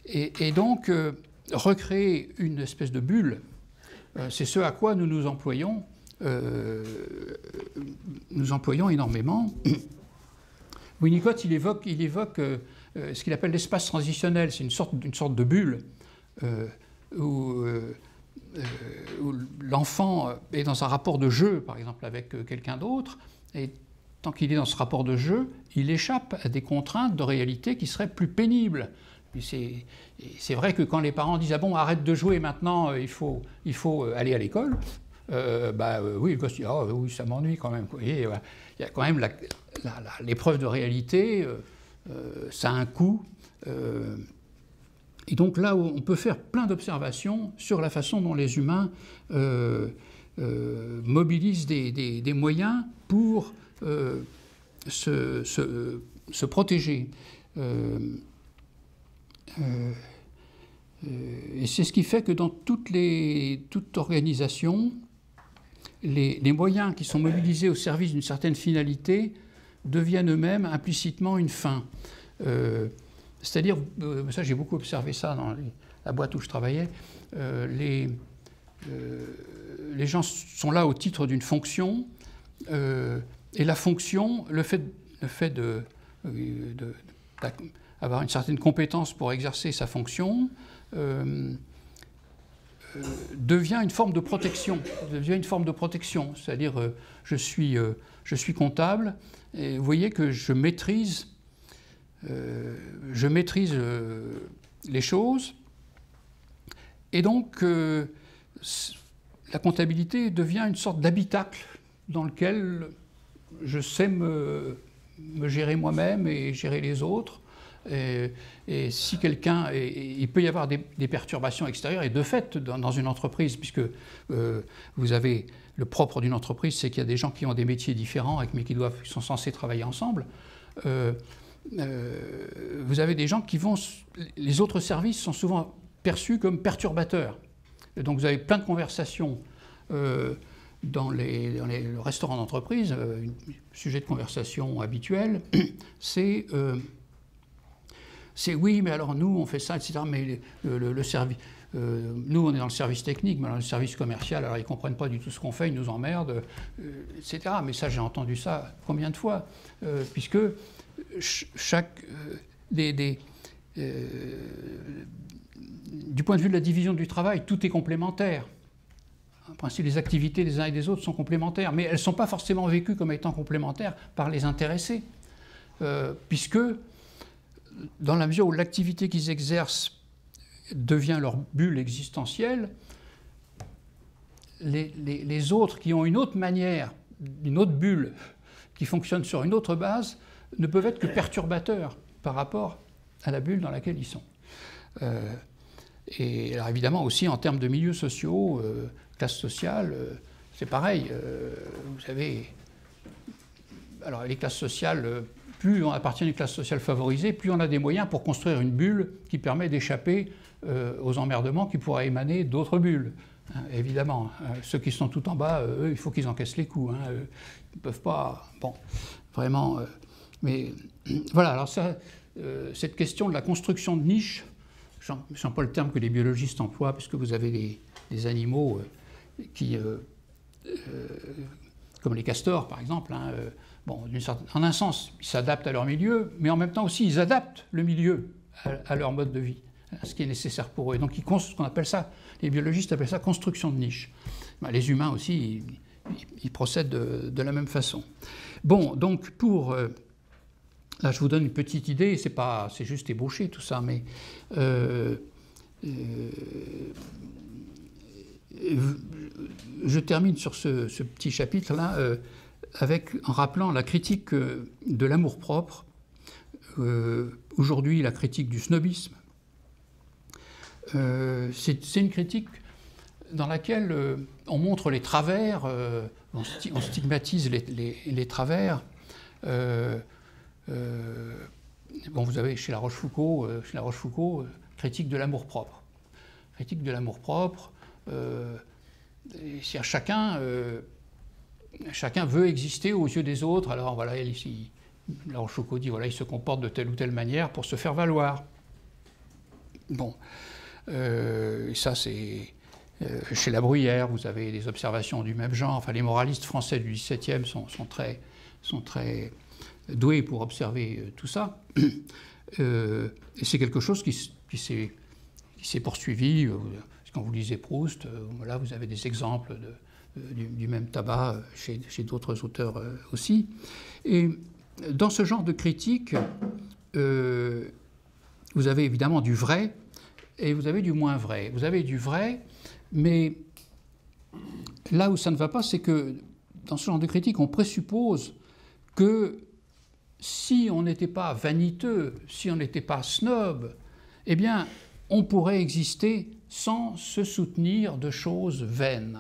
et donc, recréer une espèce de bulle, c'est ce à quoi nous employons énormément. Winnicott, il évoque ce qu'il appelle l'espace transitionnel. C'est une sorte de bulle où l'enfant est dans un rapport de jeu, par exemple, avec quelqu'un d'autre, et tant qu'il est dans ce rapport de jeu, il échappe à des contraintes de réalité qui seraient plus pénibles. C'est vrai que quand les parents disent « Ah bon, arrête de jouer maintenant, il faut aller à l'école », oui, le gosse dit « Ah oui, ça m'ennuie quand même ». Il y a quand même l'épreuve de réalité, ça a un coût. Et donc là, on peut faire plein d'observations sur la façon dont les humains mobilisent des moyens pour se protéger. Et c'est ce qui fait que dans toute organisation, les moyens qui sont mobilisés au service d'une certaine finalité deviennent eux-mêmes implicitement une fin. C'est-à-dire, ça j'ai beaucoup observé ça dans la boîte où je travaillais, les gens sont là au titre d'une fonction, et la fonction, le fait d'avoir une certaine compétence pour exercer sa fonction, devient une forme de protection. C'est-à-dire, je suis comptable, et vous voyez que je maîtrise les choses, et donc la comptabilité devient une sorte d'habitacle dans lequel je sais me gérer moi-même et gérer les autres. Et si quelqu'un... il peut y avoir des perturbations extérieures, et de fait, dans une entreprise, puisque vous avez... Le propre d'une entreprise, c'est qu'il y a des gens qui ont des métiers différents, mais qui sont censés travailler ensemble. Vous avez des gens qui vont... Les autres services sont souvent perçus comme perturbateurs. Et donc vous avez plein de conversations dans le restaurant d'entreprise, un sujet de conversation habituel, c'est oui, mais alors nous on fait ça, etc. Mais le service, nous on est dans le service technique, mais dans le service commercial, alors ils ne comprennent pas du tout ce qu'on fait, ils nous emmerdent, etc. Mais ça, j'ai entendu ça combien de fois, puisque du point de vue de la division du travail, tout est complémentaire. En principe, les activités des uns et des autres sont complémentaires, mais elles ne sont pas forcément vécues comme étant complémentaires par les intéressés, puisque dans la mesure où l'activité qu'ils exercent devient leur bulle existentielle, les autres qui ont une autre manière, une autre bulle, qui fonctionne sur une autre base, ne peuvent être que perturbateurs par rapport à la bulle dans laquelle ils sont. Et alors évidemment aussi en termes de milieux sociaux, classe sociale, c'est pareil. Vous savez, alors les classes sociales, plus on appartient à une classe sociale favorisée, plus on a des moyens pour construire une bulle qui permet d'échapper aux emmerdements qui pourraient émaner d'autres bulles. Hein, évidemment, ceux qui sont tout en bas, eux, il faut qu'ils encaissent les coups. Hein, ils ne peuvent pas... Bon, vraiment... mais voilà, alors ça, cette question de la construction de niches, je ne sens pas le terme que les biologistes emploient, puisque vous avez des animaux qui... comme les castors, par exemple, hein, bon, en un sens, ils s'adaptent à leur milieu, mais en même temps aussi, ils adaptent le milieu à leur mode de vie, à ce qui est nécessaire pour eux. Et donc, ce qu'on appelle ça, les biologistes appellent ça construction de niche. Ben, les humains aussi, ils procèdent de la même façon. Bon, donc, là, je vous donne une petite idée, c'est juste ébauché tout ça, mais... je termine sur ce petit chapitre-là en rappelant la critique de l'amour-propre, aujourd'hui la critique du snobisme. C'est une critique dans laquelle on montre les travers, on stigmatise les travers. Bon, vous avez chez La Rochefoucauld, critique de l'amour-propre. Critique de l'amour-propre. Chacun veut exister aux yeux des autres. Alors voilà, ici, La Rochefoucauld dit voilà, il se comporte de telle ou telle manière pour se faire valoir. Bon, ça c'est chez La Bruyère, vous avez des observations du même genre. Enfin, les moralistes français du XVIIe sont très doués pour observer tout ça. Et c'est quelque chose qui s'est poursuivi. Quand vous lisez Proust, là vous avez des exemples du même tabac chez d'autres auteurs aussi. Et dans ce genre de critique, vous avez évidemment du vrai et vous avez du moins vrai. Vous avez du vrai, mais là où ça ne va pas, c'est que dans ce genre de critique, on présuppose que si on n'était pas vaniteux, si on n'était pas snob, eh bien, on pourrait exister sans se soutenir de choses vaines.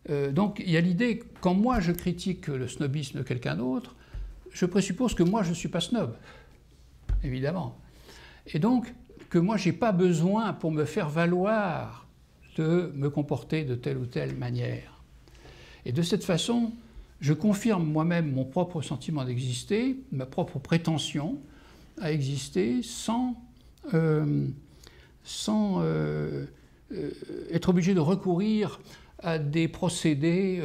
Donc il y a l'idée que quand moi je critique le snobisme de quelqu'un d'autre, je présuppose que moi je ne suis pas snob, évidemment. Et donc que moi je n'ai pas besoin pour me faire valoir de me comporter de telle ou telle manière. Et de cette façon, je confirme moi-même mon propre sentiment d'exister, ma propre prétention à exister sans être obligé de recourir à des procédés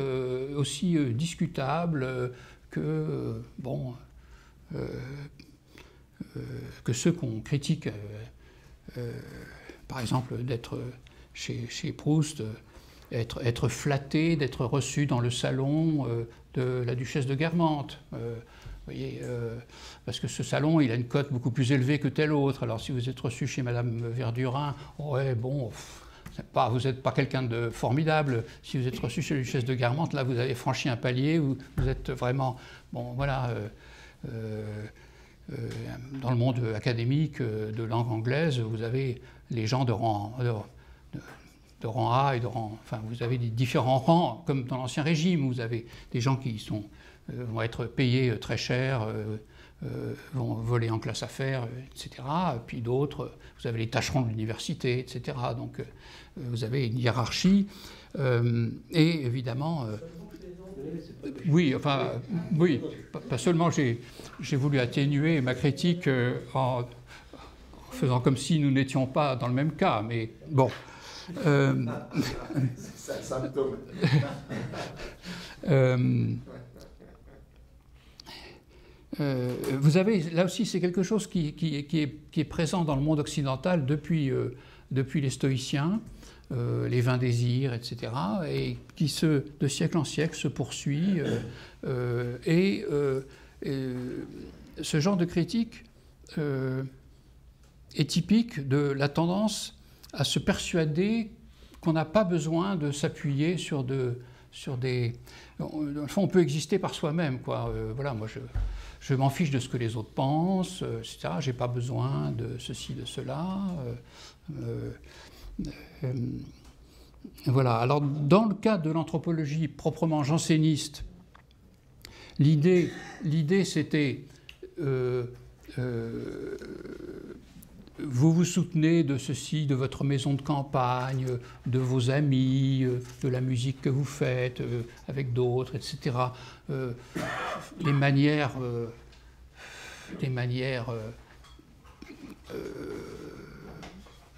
aussi discutables que ceux qu'on critique. Par exemple, d'être chez Proust, être flatté, d'être reçu dans le salon de la duchesse de Guermantes. Vous voyez, parce que ce salon, il a une cote beaucoup plus élevée que tel autre. Alors si vous êtes reçu chez Madame Verdurin, ouais, bon, vous n'êtes pas quelqu'un de formidable. Si vous êtes reçu chez la duchesse de Guermantes, là, vous avez franchi un palier, vous êtes vraiment... Bon, voilà... dans le monde académique de langue anglaise, vous avez les gens de rang A et de rang... Enfin, vous avez des différents rangs, comme dans l'Ancien Régime. Vous avez des gens qui vont être payés très cher vont voler en classe affaires, etc. Puis d'autres, vous avez les tâcherons de l'université, etc. Donc vous avez une hiérarchie. Et évidemment, oui, enfin, oui, pas seulement j'ai voulu atténuer ma critique en faisant comme si nous n'étions pas dans le même cas, mais bon. C'est un symptôme. Vous avez, là aussi, c'est quelque chose qui est présent dans le monde occidental depuis les stoïciens, les 20 désirs, etc., et qui, de siècle en siècle, se poursuit. Et ce genre de critique est typique de la tendance à se persuader qu'on n'a pas besoin de s'appuyer sur des... Dans le fond, on peut exister par soi-même, quoi. Voilà, moi, je m'en fiche de ce que les autres pensent, etc. Je n'ai pas besoin de ceci, de cela. Voilà. Alors, dans le cas de l'anthropologie proprement janséniste, l'idée c'était... vous vous soutenez de ceci, de votre maison de campagne, de vos amis, de la musique que vous faites avec d'autres, etc. Les manières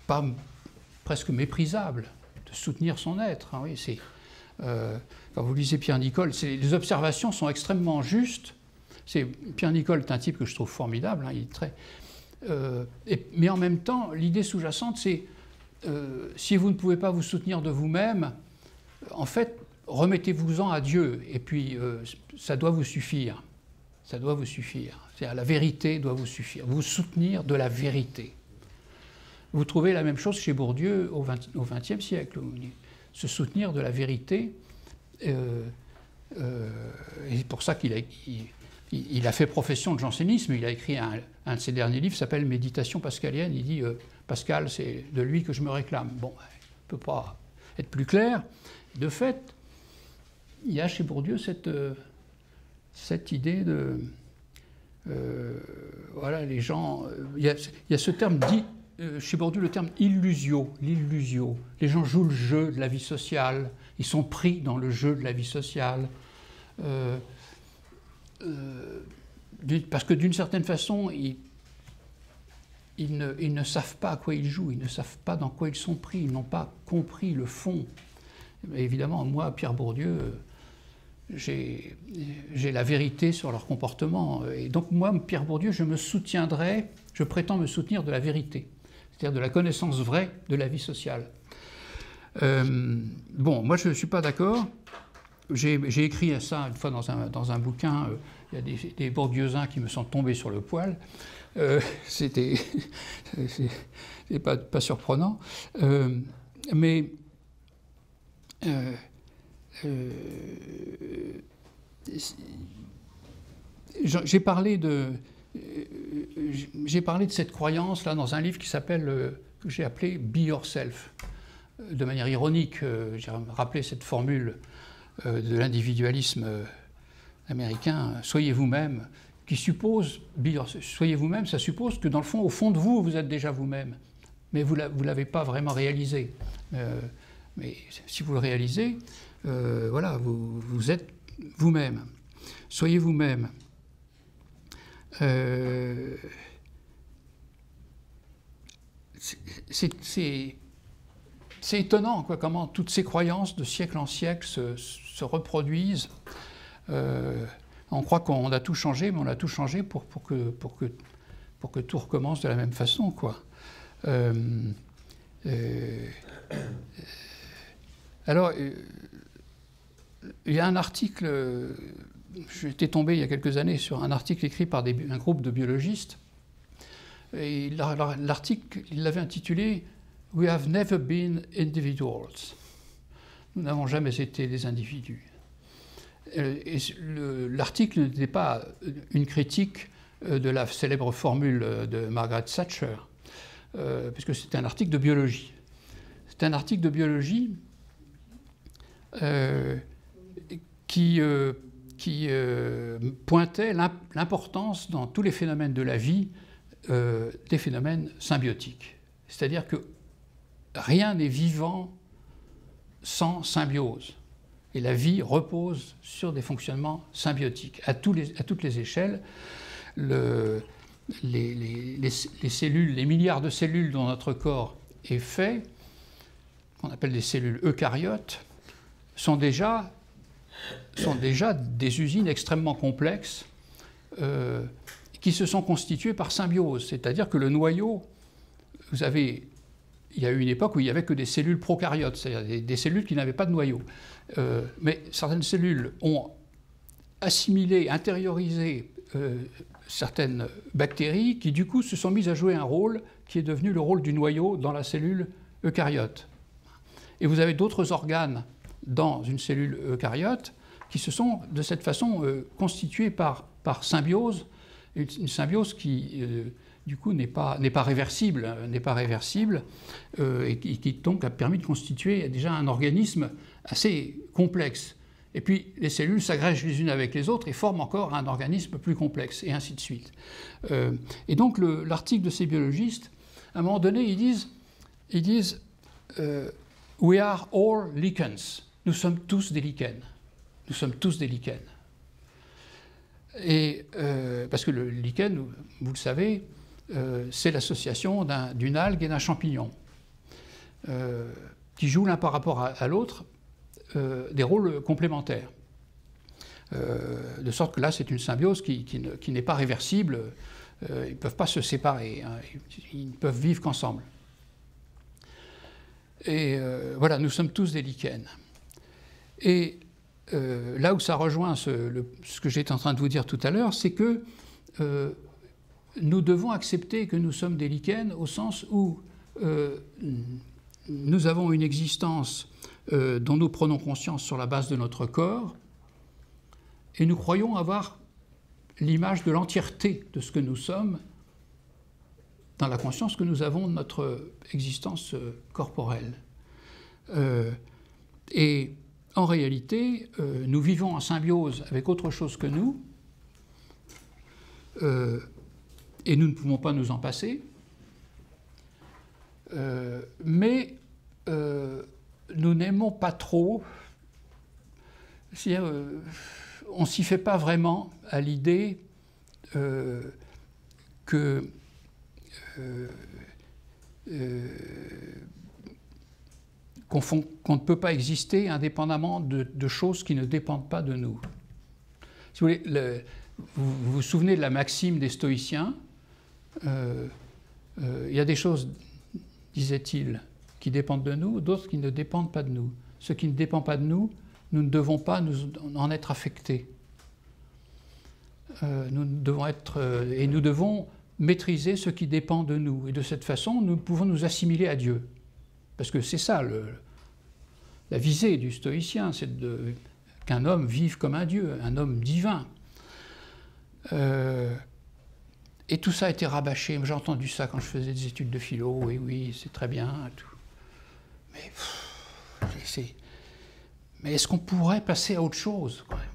pas presque méprisables de soutenir son être. Hein, oui, quand vous lisez Pierre Nicole, les observations sont extrêmement justes. Pierre Nicole est un type que je trouve formidable. Hein, il est très... mais en même temps, l'idée sous-jacente, c'est si vous ne pouvez pas vous soutenir de vous-même, en fait, remettez-vous-en à Dieu, et puis ça doit vous suffire. Ça doit vous suffire. C'est-à-dire, la vérité doit vous suffire. Vous soutenir de la vérité. Vous trouvez la même chose chez Bourdieu au XXe siècle. Se soutenir de la vérité, et c'est pour ça qu'il a fait profession de jansénisme. Il a écrit un de ses derniers livres, s'appelle Méditation pascalienne. Il dit Pascal, c'est de lui que je me réclame. Bon, on ne peut pas être plus clair. De fait, il y a chez Bourdieu cette idée de... voilà, les gens... il y a ce terme dit... chez Bourdieu, le terme illusio, l'illusio. Les gens jouent le jeu de la vie sociale. Ils sont pris dans le jeu de la vie sociale. Parce que d'une certaine façon, ils ne savent pas à quoi ils jouent, ils ne savent pas dans quoi ils sont pris, ils n'ont pas compris le fond. Et évidemment, moi, Pierre Bourdieu, j'ai la vérité sur leur comportement. Et donc moi, Pierre Bourdieu, je prétends me soutenir de la vérité, c'est-à-dire de la connaissance vraie de la vie sociale. Bon, moi, je ne suis pas d'accord. J'ai écrit ça une fois dans un bouquin. Il y a des bourdieusiens qui me sont tombés sur le poil. C'est pas surprenant. Mais j'ai parlé de cette croyance là dans un livre qui s'appelle, que j'ai appelé Be Yourself, de manière ironique. J'ai rappelé cette formule de l'individualisme américain, soyez vous-même, qui suppose, soyez vous-même, ça suppose que dans le fond, au fond de vous, vous êtes déjà vous-même, mais vous ne l'avez pas vraiment réalisé. Mais si vous le réalisez, voilà, vous êtes vous-même. Soyez vous-même. C'est étonnant, quoi, comment toutes ces croyances de siècle en siècle se reproduisent. On croit qu'on a tout changé, mais on a tout changé pour que tout recommence de la même façon, quoi. Alors, il y a un article, j'étais tombé il y a quelques années sur un article écrit par un groupe de biologistes, et l'article, il l'avait intitulé « We have never been individuals ». Nous n'avons jamais été des individus. L'article n'était pas une critique de la célèbre formule de Margaret Thatcher, puisque c'était un article de biologie. C'est un article de biologie qui pointait l'importance dans tous les phénomènes de la vie des phénomènes symbiotiques. C'est-à-dire que rien n'est vivant sans symbiose. Et la vie repose sur des fonctionnements symbiotiques. À toutes les échelles, les cellules, les milliards de cellules dont notre corps est fait, qu'on appelle des cellules eucaryotes, sont déjà des usines extrêmement complexes qui se sont constituées par symbiose. C'est-à-dire que le noyau, il y a eu une époque où il n'y avait que des cellules prokaryotes, c'est-à-dire des cellules qui n'avaient pas de noyau. Mais certaines cellules ont assimilé, intériorisé certaines bactéries qui, du coup, se sont mises à jouer un rôle qui est devenu le rôle du noyau dans la cellule eucaryote. Et vous avez d'autres organes dans une cellule eucaryote qui se sont, de cette façon, constitués par symbiose, une symbiose qui, du coup, n'est pas réversible, et qui donc a permis de constituer déjà un organisme assez complexe. Et puis les cellules s'agrègent les unes avec les autres et forment encore un organisme plus complexe, et ainsi de suite. Et donc l'article de ces biologistes, à un moment donné, ils disent We are all lichens. Nous sommes tous des lichens. Nous sommes tous des lichens. Et parce que le lichen, vous le savez, c'est l'association d'une algue et d'un champignon qui jouent l'un par rapport à l'autre des rôles complémentaires. De sorte que là, c'est une symbiose qui n'est pas réversible. Ils ne peuvent pas se séparer, hein, ils ne peuvent vivre qu'ensemble. Et voilà, nous sommes tous des lichens. Et là où ça rejoint ce que j'étais en train de vous dire tout à l'heure, c'est que nous devons accepter que nous sommes des lichens au sens où nous avons une existence dont nous prenons conscience sur la base de notre corps, et nous croyons avoir l'image de l'entièreté de ce que nous sommes dans la conscience que nous avons de notre existence corporelle. Et en réalité, nous vivons en symbiose avec autre chose que nous, et nous ne pouvons pas nous en passer, mais nous n'aimons pas trop, on ne s'y fait pas vraiment à l'idée qu'on ne peut pas exister indépendamment de choses qui ne dépendent pas de nous. Si vous voulez, vous vous souvenez de la maxime des stoïciens, il y a des choses, disait-il, qui dépendent de nous, d'autres qui ne dépendent pas de nous. Ce qui ne dépend pas de nous, nous ne devons pas en être affectés. Nous devons maîtriser ce qui dépend de nous. Et de cette façon, nous pouvons nous assimiler à Dieu. Parce que c'est ça, la visée du stoïcien, c'est qu'un homme vive comme un Dieu, un homme divin. Et tout ça a été rabâché. J'ai entendu ça quand je faisais des études de philo. Oui, c'est très bien. Tout. Mais est-ce qu'on pourrait passer à autre chose, quand même ?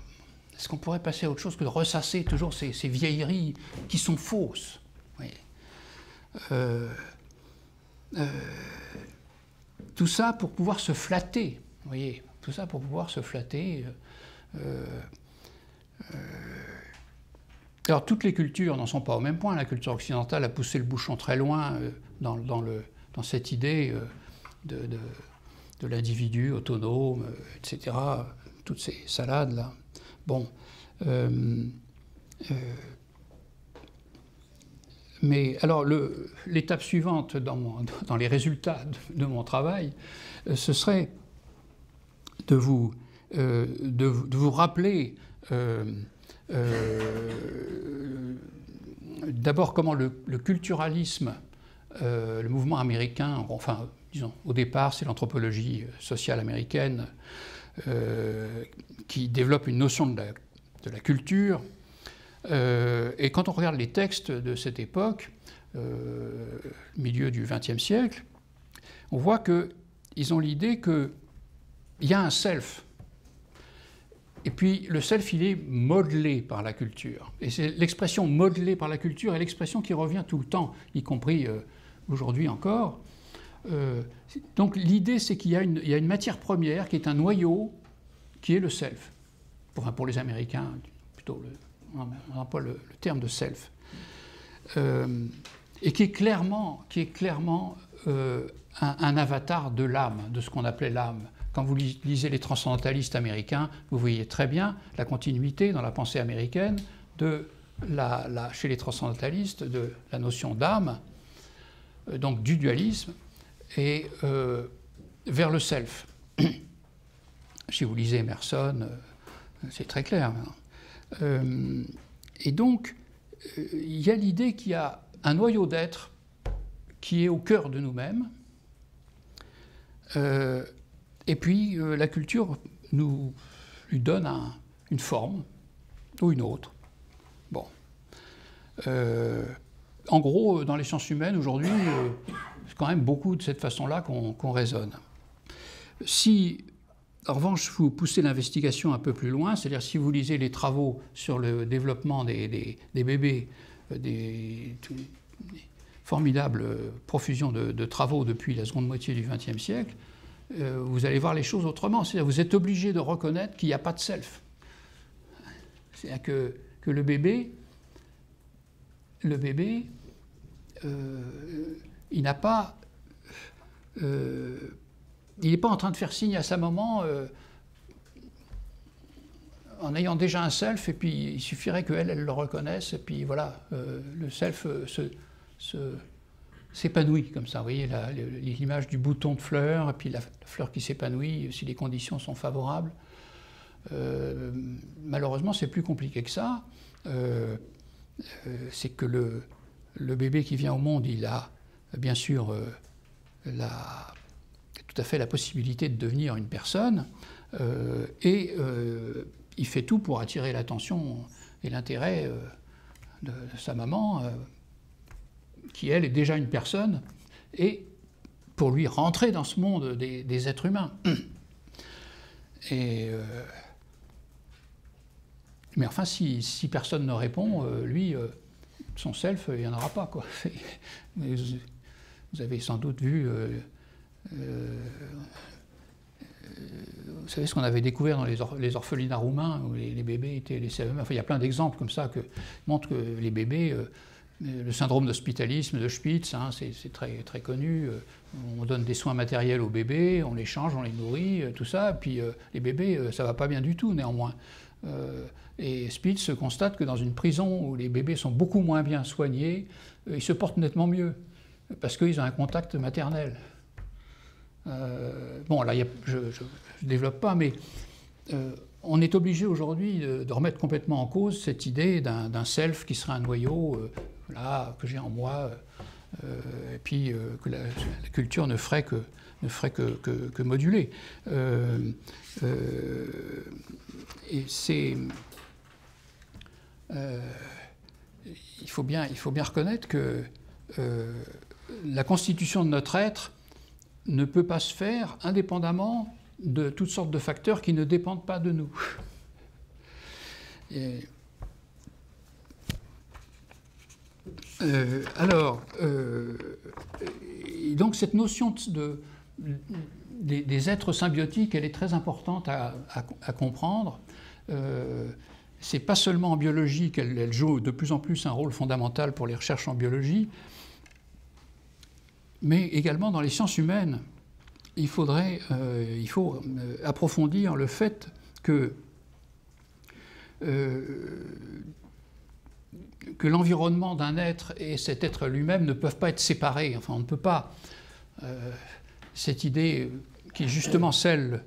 Est-ce qu'on pourrait passer à autre chose que de ressasser toujours ces vieilleries qui sont fausses ? Oui. Tout ça pour pouvoir se flatter, vous voyez, tout ça pour pouvoir se flatter. Alors toutes les cultures n'en sont pas au même point. La culture occidentale a poussé le bouchon très loin dans cette idée de l'individu autonome, etc. Toutes ces salades-là. Bon. Mais alors l'étape suivante dans les résultats de mon travail, ce serait de vous rappeler d'abord comment le culturalisme, le mouvement américain, enfin disons au départ c'est l'anthropologie sociale américaine qui développe une notion de la culture. Et quand on regarde les textes de cette époque, milieu du XXe siècle, on voit qu'ils ont l'idée qu'il y a un self. Et puis le self, il est modelé par la culture. Et c'est l'expression modelé par la culture est l'expression qui revient tout le temps, y compris aujourd'hui encore. Donc l'idée, c'est qu'il y a une matière première qui est un noyau, qui est le self. Pour les Américains, plutôt, on n'emploie le terme de self. Et qui est clairement un avatar de l'âme, de ce qu'on appelait l'âme. Quand vous lisez les transcendantalistes américains, vous voyez très bien la continuité dans la pensée américaine chez les transcendantalistes de la notion d'âme, donc du dualisme, et vers le self. Si vous lisez Emerson, c'est très clair. Et donc, il y a l'idée qu'il y a un noyau d'être qui est au cœur de nous-mêmes. Et puis, la culture lui donne une forme ou une autre. Bon. En gros, dans les sciences humaines, aujourd'hui, c'est quand même beaucoup de cette façon-là qu'on raisonne. Si, en revanche, vous poussez l'investigation un peu plus loin, c'est-à-dire si vous lisez les travaux sur le développement des bébés, des formidables profusions de travaux depuis la seconde moitié du XXe siècle, vous allez voir les choses autrement. C'est-à-dire vous êtes obligé de reconnaître qu'il n'y a pas de self. C'est-à-dire que le bébé, il n'a pas... il n'est pas en train de faire signe à sa maman en ayant déjà un self, et puis il suffirait qu'elle le reconnaisse, et puis voilà, le self s'épanouit comme ça. Vous voyez l'image du bouton de fleur, et puis la fleur qui s'épanouit si les conditions sont favorables. Malheureusement, c'est plus compliqué que ça. C'est que le bébé qui vient au monde, il a bien sûr tout à fait la possibilité de devenir une personne, et il fait tout pour attirer l'attention et l'intérêt de sa maman, qui elle est déjà une personne, et pour lui rentrer dans ce monde des êtres humains. Mais enfin, si personne ne répond, lui, son self, il n'y en aura pas, quoi. Vous avez sans doute vu... vous savez ce qu'on avait découvert dans les orphelinats roumains, où les bébés étaient laissés à eux-mêmes. Enfin, il y a plein d'exemples comme ça qui montrent que les bébés, le syndrome d'hospitalisme de Spitz, hein, c'est très, très connu. On donne des soins matériels aux bébés, on les change, on les nourrit, tout ça. Puis les bébés, ça ne va pas bien du tout, néanmoins. Et Spitz constate que dans une prison où les bébés sont beaucoup moins bien soignés, ils se portent nettement mieux, parce qu'ils ont un contact maternel. Bon, là, je ne développe pas, mais on est obligé aujourd'hui de remettre complètement en cause cette idée d'un self qui serait un noyau là, que j'ai en moi, et puis que la culture ne ferait que moduler. Et c'est... il faut bien reconnaître que la constitution de notre être ne peut pas se faire indépendamment de toutes sortes de facteurs qui ne dépendent pas de nous. Donc cette notion des êtres symbiotiques, elle est très importante à comprendre. C'est pas seulement en biologie qu'elle joue de plus en plus un rôle fondamental pour les recherches en biologie, mais également dans les sciences humaines. Il faut approfondir le fait que l'environnement d'un être et cet être lui-même ne peuvent pas être séparés. Enfin, on ne peut pas... cette idée qui est justement celle...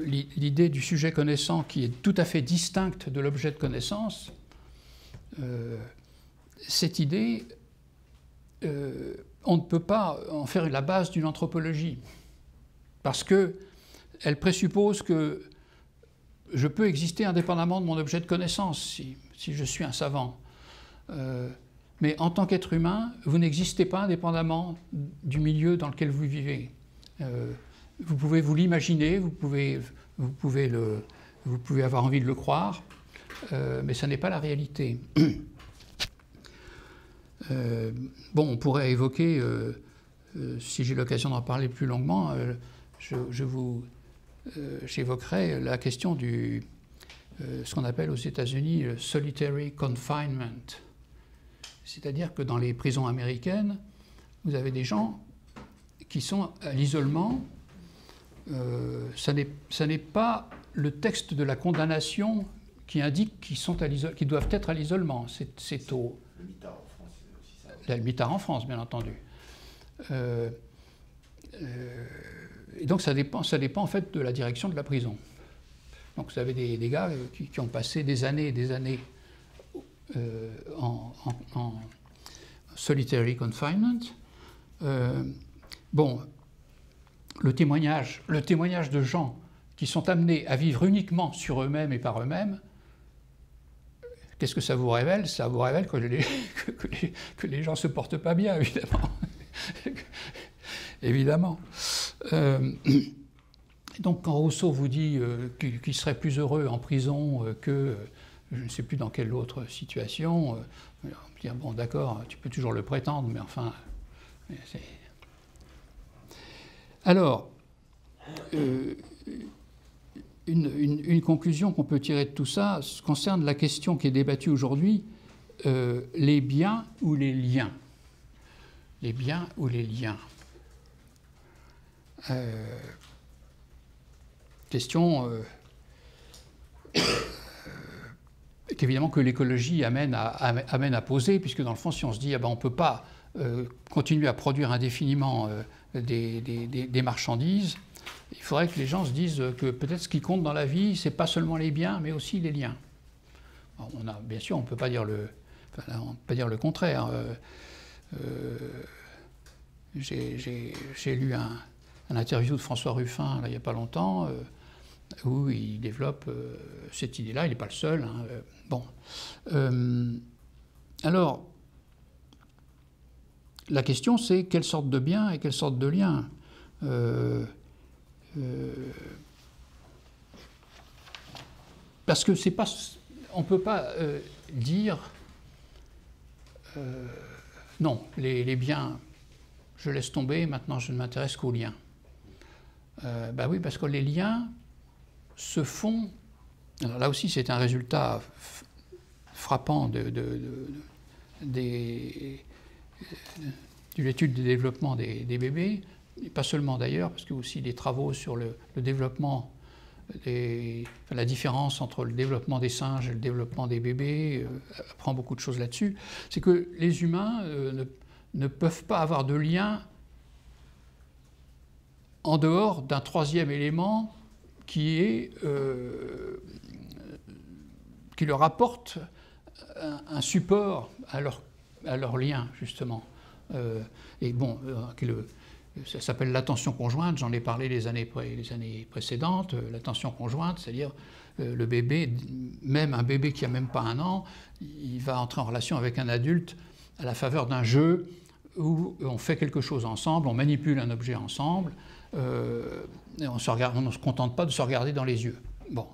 l'idée du sujet connaissant qui est tout à fait distincte de l'objet de connaissance, cette idée, on ne peut pas en faire la base d'une anthropologie, parce qu'elle présuppose que je peux exister indépendamment de mon objet de connaissance, si je suis un savant. Mais en tant qu'être humain, vous n'existez pas indépendamment du milieu dans lequel vous vivez. vous pouvez vous l'imaginer, vous pouvez avoir envie de le croire, mais ça n'est pas la réalité. Bon, on pourrait évoquer, si j'ai l'occasion d'en parler plus longuement, j'évoquerai la question du ce qu'on appelle aux États-Unis le solitary confinement. C'est-à-dire que dans les prisons américaines, vous avez des gens qui sont à l'isolement. Ça n'est pas le texte de la condamnation qui indique qu'ils doivent être à l'isolement. C'est au... Le mitard en France, c'est aussi ça. Le mitard en France, bien entendu. Et donc ça dépend en fait de la direction de la prison. Donc vous avez des gars qui ont passé des années et des années en solitary confinement. Bon, le témoignage de gens qui sont amenés à vivre uniquement sur eux-mêmes et par eux-mêmes, qu'est-ce que ça vous révèle? Ça vous révèle que les gens ne se portent pas bien, évidemment. Évidemment. Donc quand Rousseau vous dit qu'il serait plus heureux en prison que je ne sais plus dans quelle autre situation, on peut dire bon d'accord, tu peux toujours le prétendre, mais enfin... Alors, une conclusion qu'on peut tirer de tout ça concerne la question qui est débattue aujourd'hui, les biens ou les liens. Les biens ou les liens. Question qu'évidemment que l'écologie amène à poser, puisque dans le fond, si on se dit on ne peut pas continuer à produire indéfiniment des marchandises, il faudrait que les gens se disent que peut-être ce qui compte dans la vie, ce n'est pas seulement les biens, mais aussi les liens. Alors, bien sûr, on ne peut pas dire le contraire. J'ai lu un interview de François Ruffin là, il n'y a pas longtemps, où il développe cette idée-là, il n'est pas le seul. Hein, bon. Alors, la question c'est quelle sorte de bien et quelle sorte de lien. Parce que c'est pas, on ne peut pas dire non, les biens, je laisse tomber, maintenant je ne m'intéresse qu'aux liens. Ben oui, parce que les liens se font. Alors là aussi, c'est un résultat frappant de l'étude du développement des bébés, et pas seulement d'ailleurs, parce que aussi des travaux sur le développement, la différence entre le développement des singes et le développement des bébés, apprend beaucoup de choses là-dessus. C'est que les humains ne peuvent pas avoir de lien en dehors d'un troisième élément qui leur apporte un support à leur lien, justement. Et bon, ça s'appelle l'attention conjointe, j'en ai parlé les années précédentes. L'attention conjointe, c'est-à-dire le bébé, même un bébé qui n'a même pas 1 an, il va entrer en relation avec un adulte à la faveur d'un jeu où on fait quelque chose ensemble, on manipule un objet ensemble, et on ne se contente pas de se regarder dans les yeux. Bon.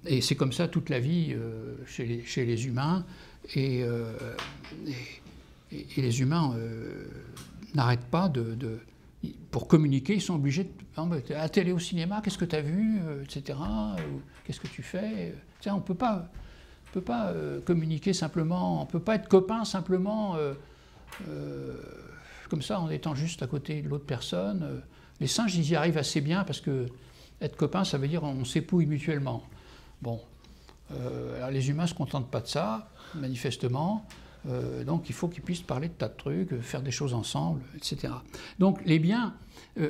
Et c'est comme ça toute la vie chez les humains, et les humains n'arrêtent pas pour communiquer, ils sont obligés de... à la télé, au cinéma, qu'est-ce que tu as vu, etc. Qu'est-ce que tu fais, on ne peut pas communiquer simplement, on ne peut pas être copain simplement comme ça en étant juste à côté de l'autre personne. Les singes, ils y arrivent assez bien parce que être copain, ça veut dire on s'épouille mutuellement. Bon, alors les humains ne se contentent pas de ça, manifestement. Donc il faut qu'ils puissent parler de tas de trucs, faire des choses ensemble, etc. Donc les biens,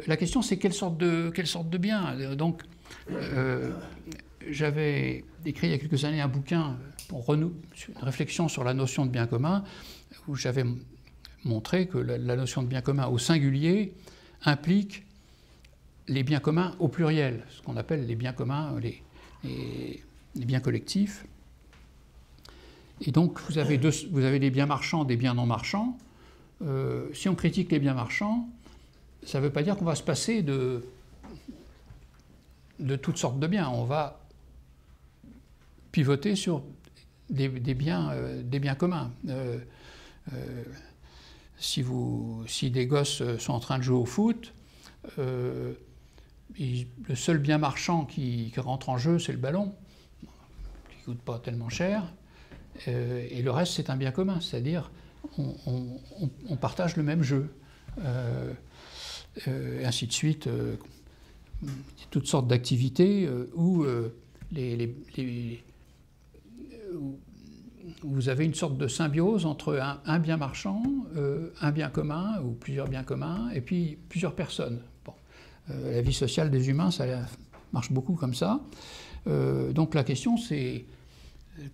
la question c'est quelle sorte de biens. Donc j'avais écrit il y a quelques années un bouquin pour une réflexion sur la notion de bien commun, où j'avais montré que la notion de bien commun au singulier implique les biens communs au pluriel, ce qu'on appelle les biens communs, les biens collectifs. Et donc, vous avez des biens marchands, des biens non marchands. Si on critique les biens marchands, ça ne veut pas dire qu'on va se passer de toutes sortes de biens. On va pivoter sur des biens communs. Si des gosses sont en train de jouer au foot, le seul bien marchand qui rentre en jeu, c'est le ballon, qui ne coûte pas tellement cher, et le reste, c'est un bien commun, c'est-à-dire on partage le même jeu. Et ainsi de suite, toutes sortes d'activités où vous avez une sorte de symbiose entre un bien marchand, un bien commun ou plusieurs biens communs, et puis plusieurs personnes. Bon. La vie sociale des humains, ça marche beaucoup comme ça. Donc la question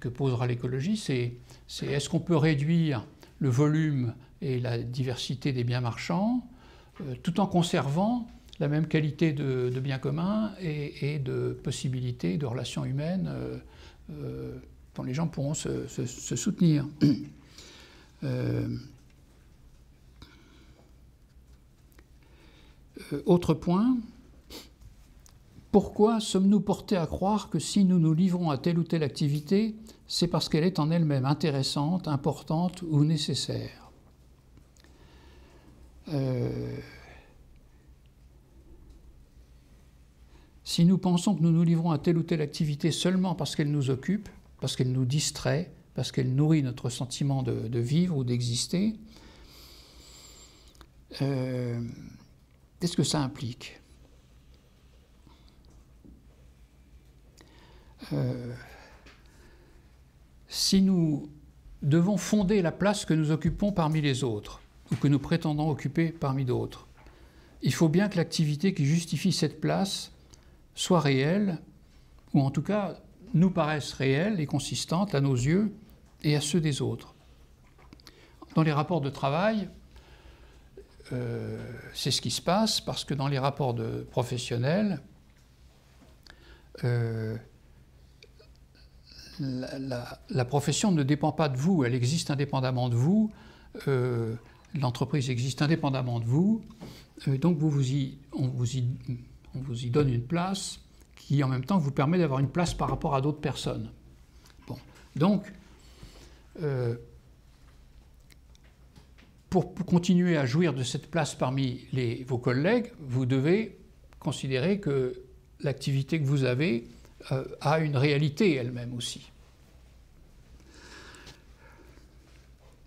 que posera l'écologie, c'est est-ce qu'on peut réduire le volume et la diversité des biens marchands tout en conservant la même qualité de biens communs et de possibilités de relations humaines dont les gens pourront se soutenir. Autre point, pourquoi sommes-nous portés à croire que si nous nous livrons à telle ou telle activité, c'est parce qu'elle est en elle-même intéressante, importante ou nécessaire ? Si nous pensons que nous nous livrons à telle ou telle activité seulement parce qu'elle nous occupe, parce qu'elle nous distrait, parce qu'elle nourrit notre sentiment de vivre ou d'exister, qu'est-ce que ça implique ? Si nous devons fonder la place que nous occupons parmi les autres, ou que nous prétendons occuper parmi d'autres, il faut bien que l'activité qui justifie cette place soit réelle, ou en tout cas nous paraisse réelle et consistante à nos yeux et à ceux des autres. Dans les rapports de travail, c'est ce qui se passe, parce que dans les rapports professionnels, la profession ne dépend pas de vous, elle existe indépendamment de vous, l'entreprise existe indépendamment de vous, donc on vous y donne une place qui en même temps vous permet d'avoir une place par rapport à d'autres personnes. Bon. Donc, pour continuer à jouir de cette place parmi vos collègues, vous devez considérer que l'activité que vous avez a une réalité elle-même aussi.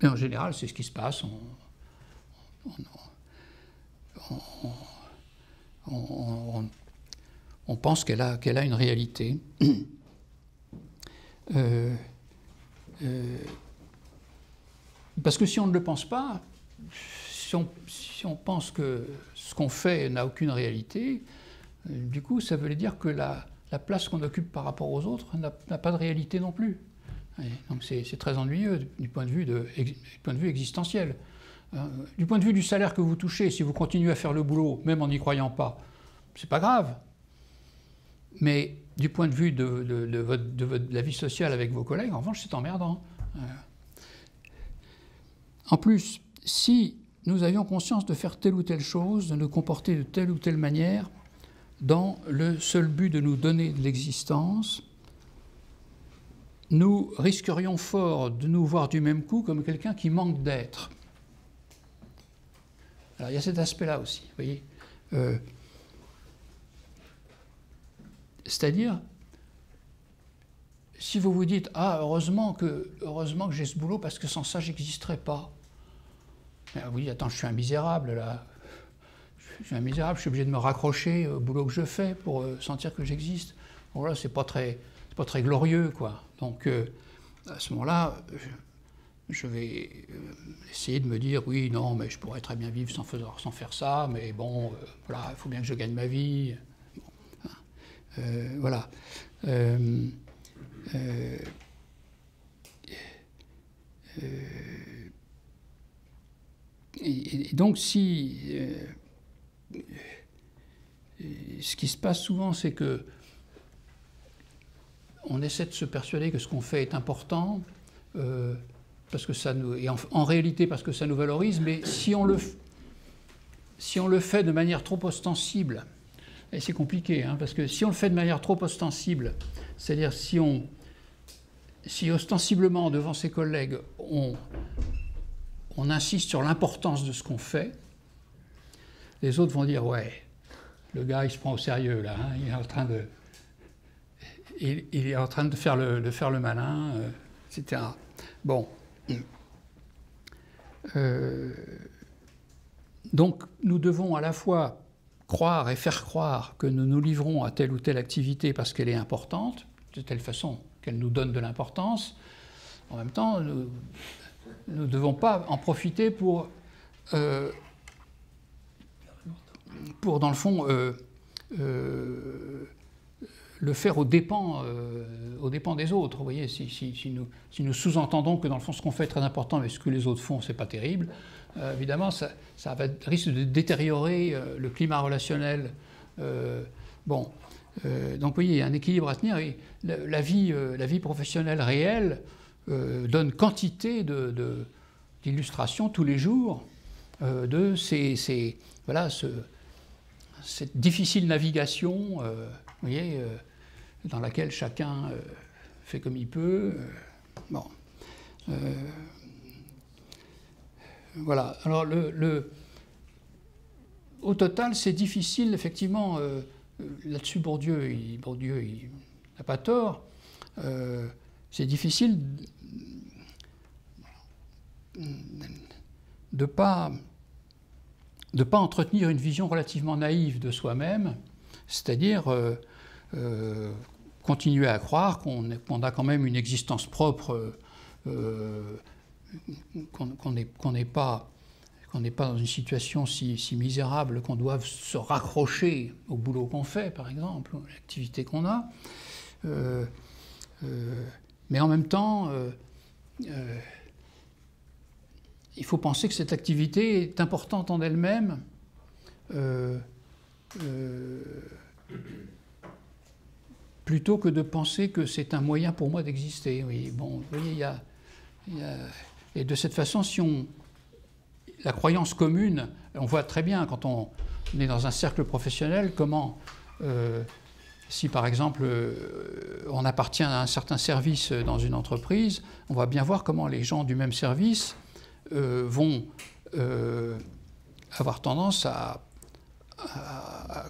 Et en général, c'est ce qui se passe. On pense qu'elle a une réalité. Parce que si on ne le pense pas, si on pense que ce qu'on fait n'a aucune réalité, du coup, ça veut dire que la place qu'on occupe par rapport aux autres n'a pas de réalité non plus. Et donc c'est très ennuyeux du point de vue existentiel. Du point de vue du salaire que vous touchez, si vous continuez à faire le boulot, même en n'y croyant pas, c'est pas grave. Mais du point de vue de la vie sociale avec vos collègues, en revanche, c'est emmerdant. En plus, si nous avions conscience de faire telle ou telle chose, de nous comporter de telle ou telle manière, dans le seul but de nous donner de l'existence, nous risquerions fort de nous voir du même coup comme quelqu'un qui manque d'être. Alors il y a cet aspect-là aussi, vous voyez. C'est-à-dire, si vous vous dites « Ah, heureusement que j'ai ce boulot parce que sans ça, je n'existerais pas. » Oui, attends, je suis un misérable, là. Je suis un misérable, je suis obligé de me raccrocher au boulot que je fais pour sentir que j'existe. Voilà, c'est pas très glorieux, quoi. Donc, à ce moment-là, je vais essayer de me dire « Oui, non, mais je pourrais très bien vivre sans faire ça, mais bon, voilà, il faut bien que je gagne ma vie. » Voilà. Et donc, ce qui se passe souvent, c'est que on essaie de se persuader que ce qu'on fait est important, parce que ça nous, et en réalité parce que ça nous valorise, mais si on le si on le fait de manière trop ostensible, et c'est compliqué, hein, parce que si on le fait de manière trop ostensible, c'est-à-dire si ostensiblement devant ses collègues on insiste sur l'importance de ce qu'on fait, les autres vont dire ouais, le gars il se prend au sérieux là, hein, il est en train de faire le malin, etc. Bon. Donc nous devons à la fois croire et faire croire que nous nous livrons à telle ou telle activité parce qu'elle est importante, de telle façon qu'elle nous donne de l'importance. En même temps, nous ne devons pas en profiter pour dans le fond, le faire aux dépens des autres. Vous voyez, si nous sous-entendons que dans le fond, ce qu'on fait est très important, mais ce que les autres font, c'est pas terrible, évidemment, ça risque de détériorer le climat relationnel. Donc, vous voyez, il y a un équilibre à tenir. Et la vie professionnelle réelle donne quantité d'illustrations tous les jours de cette difficile navigation, vous voyez, dans laquelle chacun fait comme il peut. Bon. Voilà. Alors, au total, c'est difficile, effectivement, là-dessus, Bourdieu, il n'a pas tort, c'est difficile de pas entretenir une vision relativement naïve de soi-même, c'est-à-dire continuer à croire qu'on a quand même une existence propre, qu'on n'est pas dans une situation si misérable qu'on doive se raccrocher au boulot qu'on fait, par exemple, à l'activité qu'on a. Mais en même temps, il faut penser que cette activité est importante en elle-même, plutôt que de penser que c'est un moyen pour moi d'exister. Oui, bon, vous voyez, et de cette façon, la croyance commune, on voit très bien quand on est dans un cercle professionnel comment, si par exemple on appartient à un certain service dans une entreprise, on va bien voir comment les gens du même service vont avoir tendance à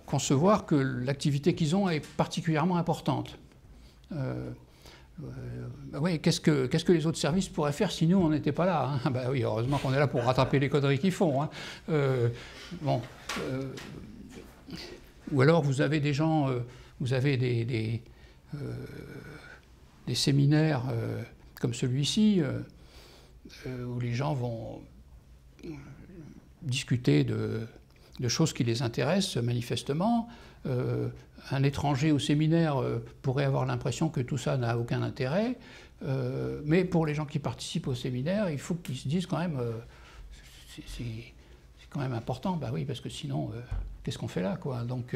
concevoir que l'activité qu'ils ont est particulièrement importante. Oui, qu'est-ce que les autres services pourraient faire si nous, on n'était pas là, hein? Oui, heureusement qu'on est là pour rattraper les conneries qu'ils font. Hein. Ou alors, vous avez des gens, vous avez des séminaires comme celui-ci, où les gens vont discuter de choses qui les intéressent manifestement. Un étranger au séminaire pourrait avoir l'impression que tout ça n'a aucun intérêt, mais pour les gens qui participent au séminaire, il faut qu'ils se disent quand même c'est quand même important, bah oui, parce que sinon, qu'est-ce qu'on fait là, quoi. Donc,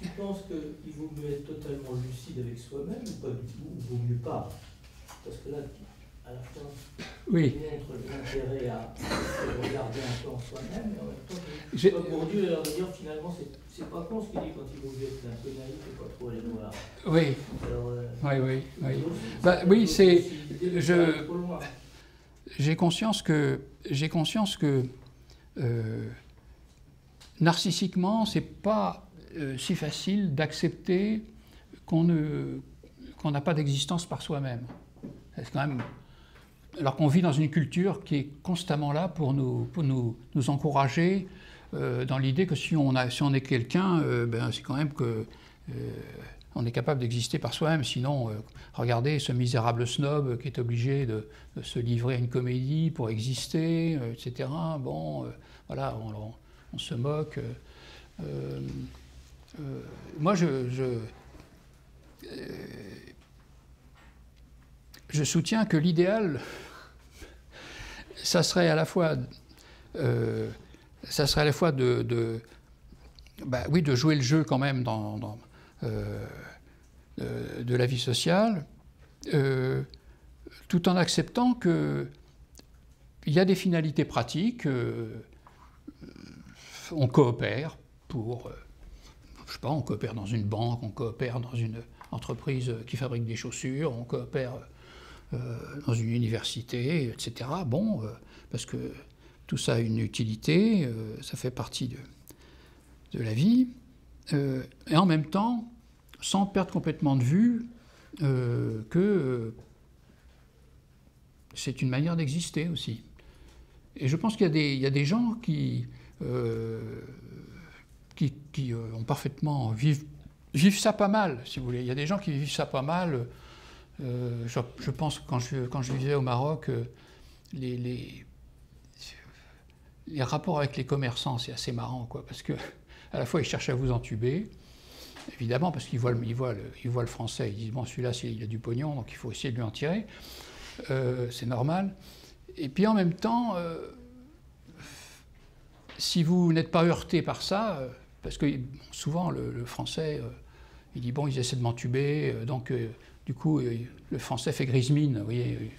tu penses qu'il vaut mieux être totalement lucide avec soi-même ou pas du tout, ou vaut mieux pas? Parce que là, à la fin, oui. On montre l'intérêt à regarder un peu en soi-même, et en même temps, Bourdieu a l'air de dire finalement, c'est pas con ce qu'il dit quand il vaut mieux être un peu naïf et pas trop aller voir. Oui. Alors, oui, c'est. J'ai conscience que narcissiquement, c'est pas si facile d'accepter qu'on n'a pas d'existence par soi-même. C'est quand même, alors qu'on vit dans une culture qui est constamment là pour nous encourager dans l'idée que si on est quelqu'un, c'est quand même que on est capable d'exister par soi-même. Sinon, regardez ce misérable snob qui est obligé de se livrer à une comédie pour exister, etc. Bon, voilà, on se moque. Moi, je soutiens que l'idéal, ça serait à la fois de jouer le jeu quand même de la vie sociale, tout en acceptant qu'il y a des finalités pratiques, on coopère pour, je sais pas, on coopère dans une banque, on coopère dans une entreprise qui fabrique des chaussures, on coopère dans une université, etc. Bon, parce que tout ça a une utilité, ça fait partie de la vie, et en même temps, sans perdre complètement de vue que c'est une manière d'exister aussi. Et je pense qu'il y a des gens qui ont parfaitement vivent ça pas mal, si vous voulez. Il y a des gens qui vivent ça pas mal. Je pense que quand je vivais au Maroc, les rapports avec les commerçants, c'est assez marrant, quoi, parce que à la fois ils cherchent à vous entuber, évidemment, parce qu'ils voient le français, ils disent bon, celui-là il a du pognon, donc il faut essayer de lui en tirer, c'est normal. Et puis en même temps, si vous n'êtes pas heurté par ça, parce que souvent le français, il dit bon, ils essaient de m'entuber, donc du coup le français fait grise mine, vous voyez,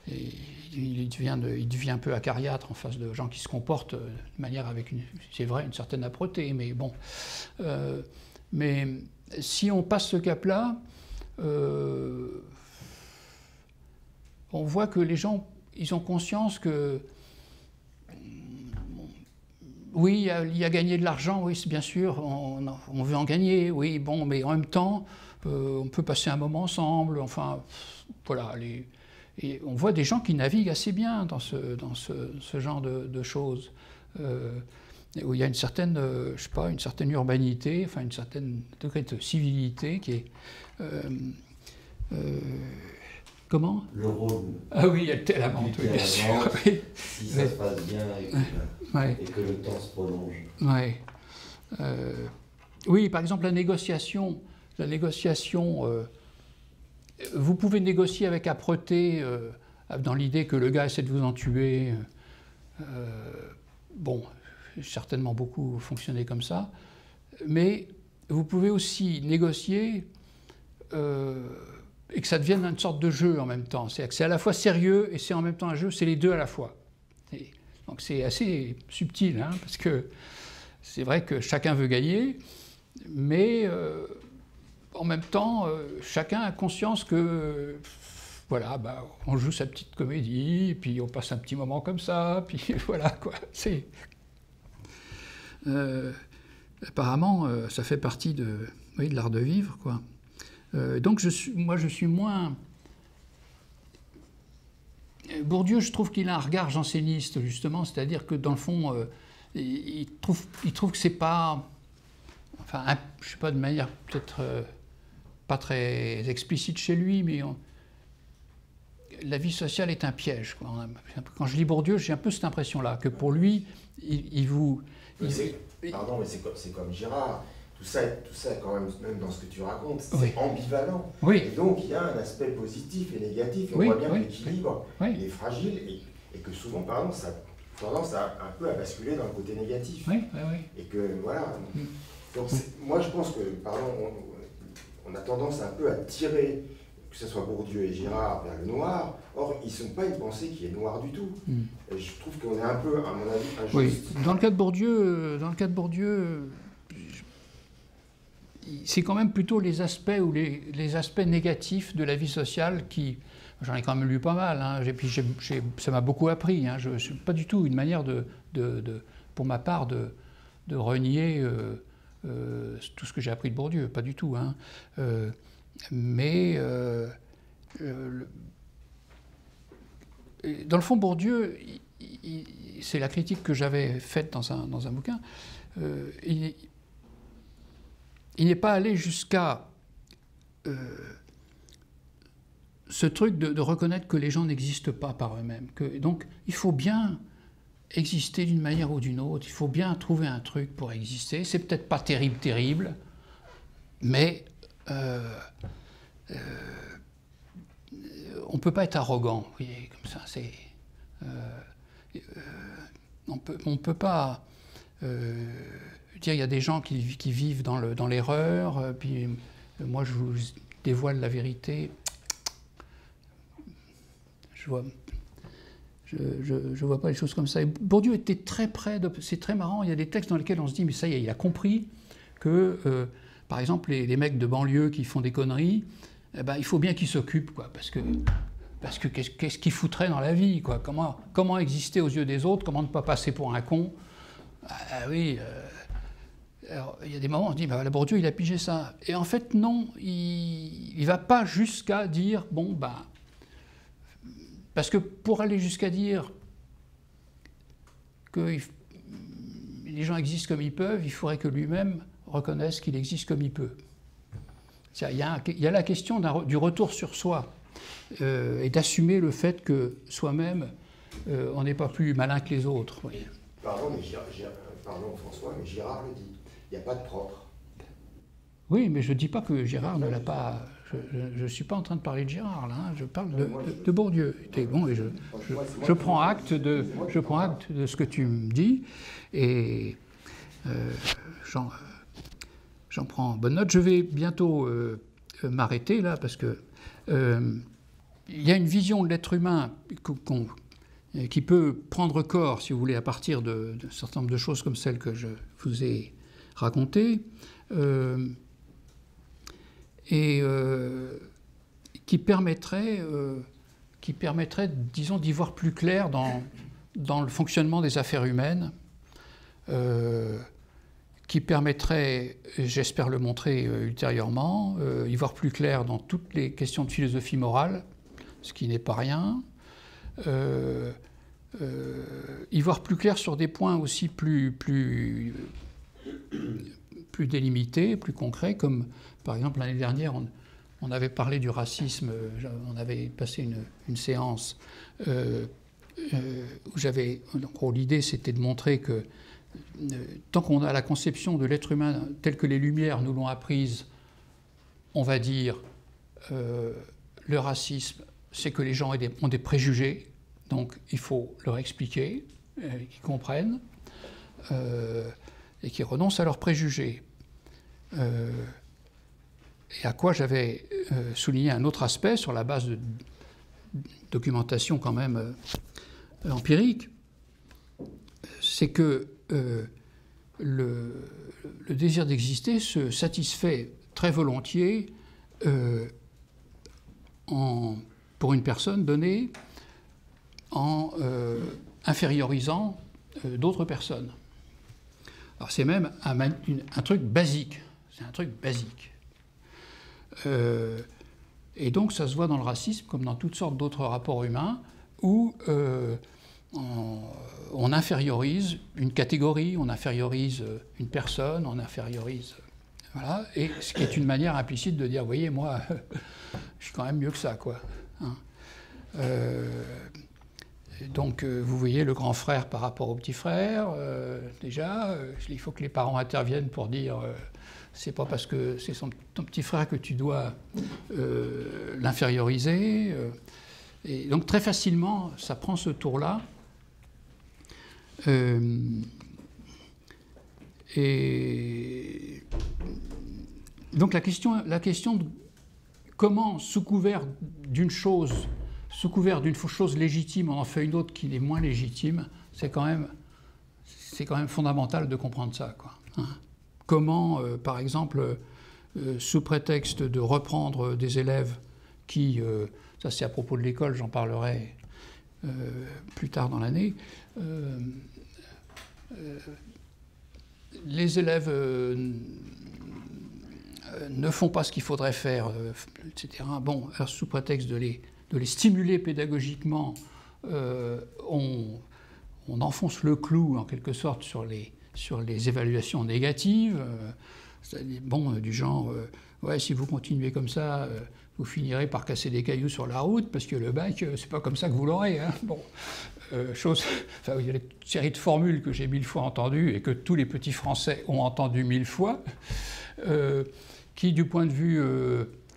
et il devient un peu acariâtre en face de gens qui se comportent de manière avec c'est vrai, une certaine âpreté, mais bon. Mais si on passe ce cap-là, on voit que les gens, ils ont conscience que oui, il y a gagné de l'argent, oui, c'est bien sûr, on veut en gagner, oui, bon, mais en même temps, on peut passer un moment ensemble, enfin, voilà. Et on voit des gens qui naviguent assez bien dans ce genre de choses, où il y a une certaine, je sais pas, une certaine urbanité, enfin une certaine degré de civilité qui est... comment ? Le rôle. Ah oui, elle était l'amante, oui, bien sûr. Oui. Si ça se passe bien et que le temps se prolonge. Ouais. Oui, par exemple, la négociation, vous pouvez négocier avec âpreté, dans l'idée que le gars essaie de vous en tuer. Bon, certainement beaucoup fonctionné comme ça. Mais vous pouvez aussi négocier et que ça devienne une sorte de jeu en même temps. C'est-à-dire que c'est à la fois sérieux et c'est en même temps un jeu, c'est les deux à la fois. Donc c'est assez subtil, hein, parce que c'est vrai que chacun veut gagner, mais en même temps, chacun a conscience que, voilà, bah, on joue sa petite comédie, puis on passe un petit moment comme ça, puis voilà, quoi. Apparemment, ça fait partie de l'art de vivre, quoi. Donc moi, je suis moins... Bourdieu, je trouve qu'il a un regard janséniste, justement, c'est-à-dire que, dans le fond, il trouve que c'est pas... Enfin, je ne sais pas, de manière peut-être pas très explicite chez lui, mais la vie sociale est un piège, quoi. Quand je lis Bourdieu, j'ai un peu cette impression-là, que pour lui, Pardon, mais c'est comme Girard. Tout ça, quand même dans ce que tu racontes, c'est oui. ambivalent. Oui. Et donc, il y a un aspect positif et négatif. Et on voit bien que l'équilibre est fragile et que souvent, par exemple, ça a tendance un peu à basculer dans le côté négatif. Oui. Et que, voilà. Donc, moi, je pense que, pardon, on a tendance un peu à tirer, que ce soit Bourdieu et Girard, vers le noir. Or, ils ne sont pas une pensée qui est noire du tout. Et je trouve qu'on est un peu, à mon avis, injuste. Oui. Dans le cas de Bourdieu, c'est quand même plutôt les aspects ou les aspects négatifs de la vie sociale qui... J'en ai quand même lu pas mal, hein, et puis ça m'a beaucoup appris. Hein, je pas du tout une manière pour ma part, de renier tout ce que j'ai appris de Bourdieu, pas du tout. Hein. Mais dans le fond, Bourdieu, c'est la critique que j'avais faite dans un bouquin, il n'est pas allé jusqu'à ce truc de reconnaître que les gens n'existent pas par eux-mêmes. Donc, il faut bien exister d'une manière ou d'une autre, il faut bien trouver un truc pour exister. C'est peut-être pas terrible, mais on ne peut pas être arrogant, vous voyez, comme ça. On peut pas... dire il y a des gens qui vivent dans l'erreur, puis moi je vous dévoile la vérité. je vois pas les choses comme ça. Et Bourdieu était très près de... C'est très marrant, il y a des textes dans lesquels on se dit, mais ça y est, il a compris que, par exemple, les mecs de banlieue qui font des conneries, eh ben, il faut bien qu'ils s'occupent, quoi, parce que qu'est-ce qu'ils foutraient dans la vie, quoi, comment exister aux yeux des autres, comment ne pas passer pour un con. Ah oui, alors, il y a des moments où on se dit, bah, la Bourdieu, il a pigé ça. Et en fait, non, il ne va pas jusqu'à dire, bon, bah... Parce que pour aller jusqu'à dire que les gens existent comme ils peuvent, il faudrait que lui-même reconnaisse qu'il existe comme il peut. Il y a la question du retour sur soi et d'assumer le fait que soi-même, on n'est pas plus malin que les autres. Oui. Pardon François, mais Girard le dit. Il n'y a pas de propre. Oui, mais je ne dis pas que Girard ne l'a pas... Je ne suis pas en train de parler de Girard, là, hein, je parle de Bourdieu. Et bon, et je prends acte de ce que tu me dis, et j'en prends bonne note. Je vais bientôt m'arrêter, là, parce que il y a une vision de l'être humain qui peut prendre corps, si vous voulez, à partir d'un certain nombre de choses comme celles que je vous ai racontées, et qui permettrait, disons, d'y voir plus clair dans le fonctionnement des affaires humaines, qui permettrait, j'espère le montrer ultérieurement, y voir plus clair dans toutes les questions de philosophie morale, ce qui n'est pas rien, y voir plus clair sur des points aussi plus délimités, plus concrets, comme par exemple l'année dernière, on avait parlé du racisme, on avait passé une séance où j'avais... En gros, l'idée, c'était de montrer que tant qu'on a la conception de l'être humain telle que les Lumières nous l'ont apprise, on va dire le racisme, c'est que les gens ont des préjugés, donc il faut leur expliquer, qu'ils comprennent, et qu'ils renoncent à leurs préjugés. Et à quoi j'avais souligné un autre aspect sur la base de documentation quand même empirique, c'est que le désir d'exister se satisfait très volontiers pour une personne donnée en infériorisant d'autres personnes. Alors c'est même un truc basique. C'est un truc basique. Et donc ça se voit dans le racisme comme dans toutes sortes d'autres rapports humains où on infériorise une catégorie, on infériorise une personne, on infériorise... Voilà, et ce qui est une manière implicite de dire, vous voyez, moi, je suis quand même mieux que ça, quoi. Hein. Donc, vous voyez le grand frère par rapport au petit frère, déjà, il faut que les parents interviennent pour dire... c'est pas parce que c'est ton petit frère que tu dois l'inférioriser. Et donc très facilement, ça prend ce tour-là. Et donc la question de comment, sous couvert d'une chose légitime, on en fait une autre qui est moins légitime, c'est quand même fondamental de comprendre ça, quoi. Hein. Comment, par exemple, sous prétexte de reprendre des élèves qui, ça c'est à propos de l'école, j'en parlerai plus tard dans l'année, les élèves ne font pas ce qu'il faudrait faire, etc. Bon, alors, sous prétexte de les stimuler pédagogiquement, on enfonce le clou en quelque sorte sur les évaluations négatives, bon, du genre, ouais, si vous continuez comme ça, vous finirez par casser des cailloux sur la route, parce que le bac, c'est pas comme ça que vous l'aurez. Hein. Bon, enfin, il y a une série de formules que j'ai 1000 fois entendues et que tous les petits Français ont entendues 1000 fois, qui, du point de vue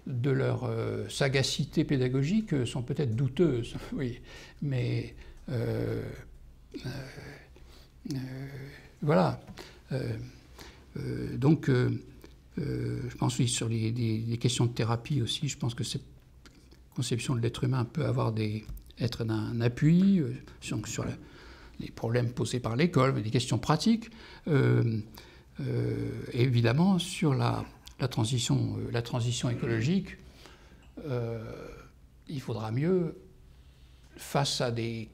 de leur sagacité pédagogique, sont peut-être douteuses, oui, mais voilà. Donc, je pense, oui, sur les questions de thérapie aussi, je pense que cette conception de l'être humain peut avoir des être d'un appui sur les problèmes posés par l'école, mais des questions pratiques, et évidemment sur la transition écologique. Il faudra mieux, face à des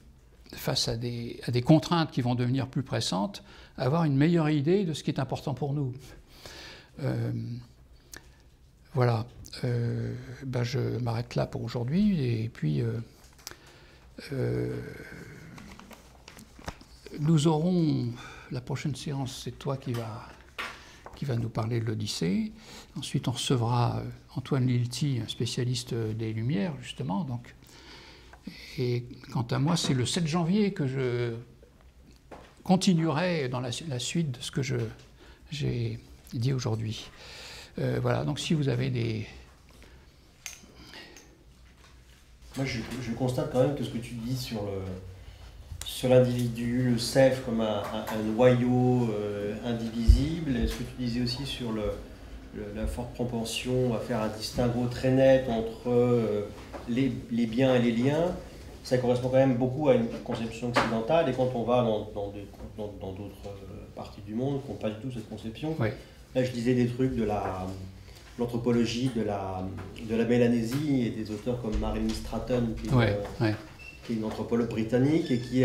contraintes qui vont devenir plus pressantes, avoir une meilleure idée de ce qui est important pour nous. Voilà. Je m'arrête là pour aujourd'hui, et puis nous aurons la prochaine séance, c'est toi qui va nous parler de l'Odyssée. Ensuite, on recevra Antoine Lilti, un spécialiste des Lumières, justement. Donc. Et quant à moi, c'est le 7 janvier que je continuerai dans la suite de ce que j'ai dit aujourd'hui. Voilà, donc si vous avez des... Moi, je constate quand même que ce que tu dis sur l'individu, le self comme un noyau indivisible, et ce que tu disais aussi sur la forte propension à faire un distinguo très net entre les biens et les liens, ça correspond quand même beaucoup à une conception occidentale, et quand on va dans d'autres parties du monde qui n'ont pas du tout cette conception, oui. Là je disais des trucs de l'anthropologie de la Mélanésie, et des auteurs comme Marilyn Stratton, qui est une anthropologue britannique, et qui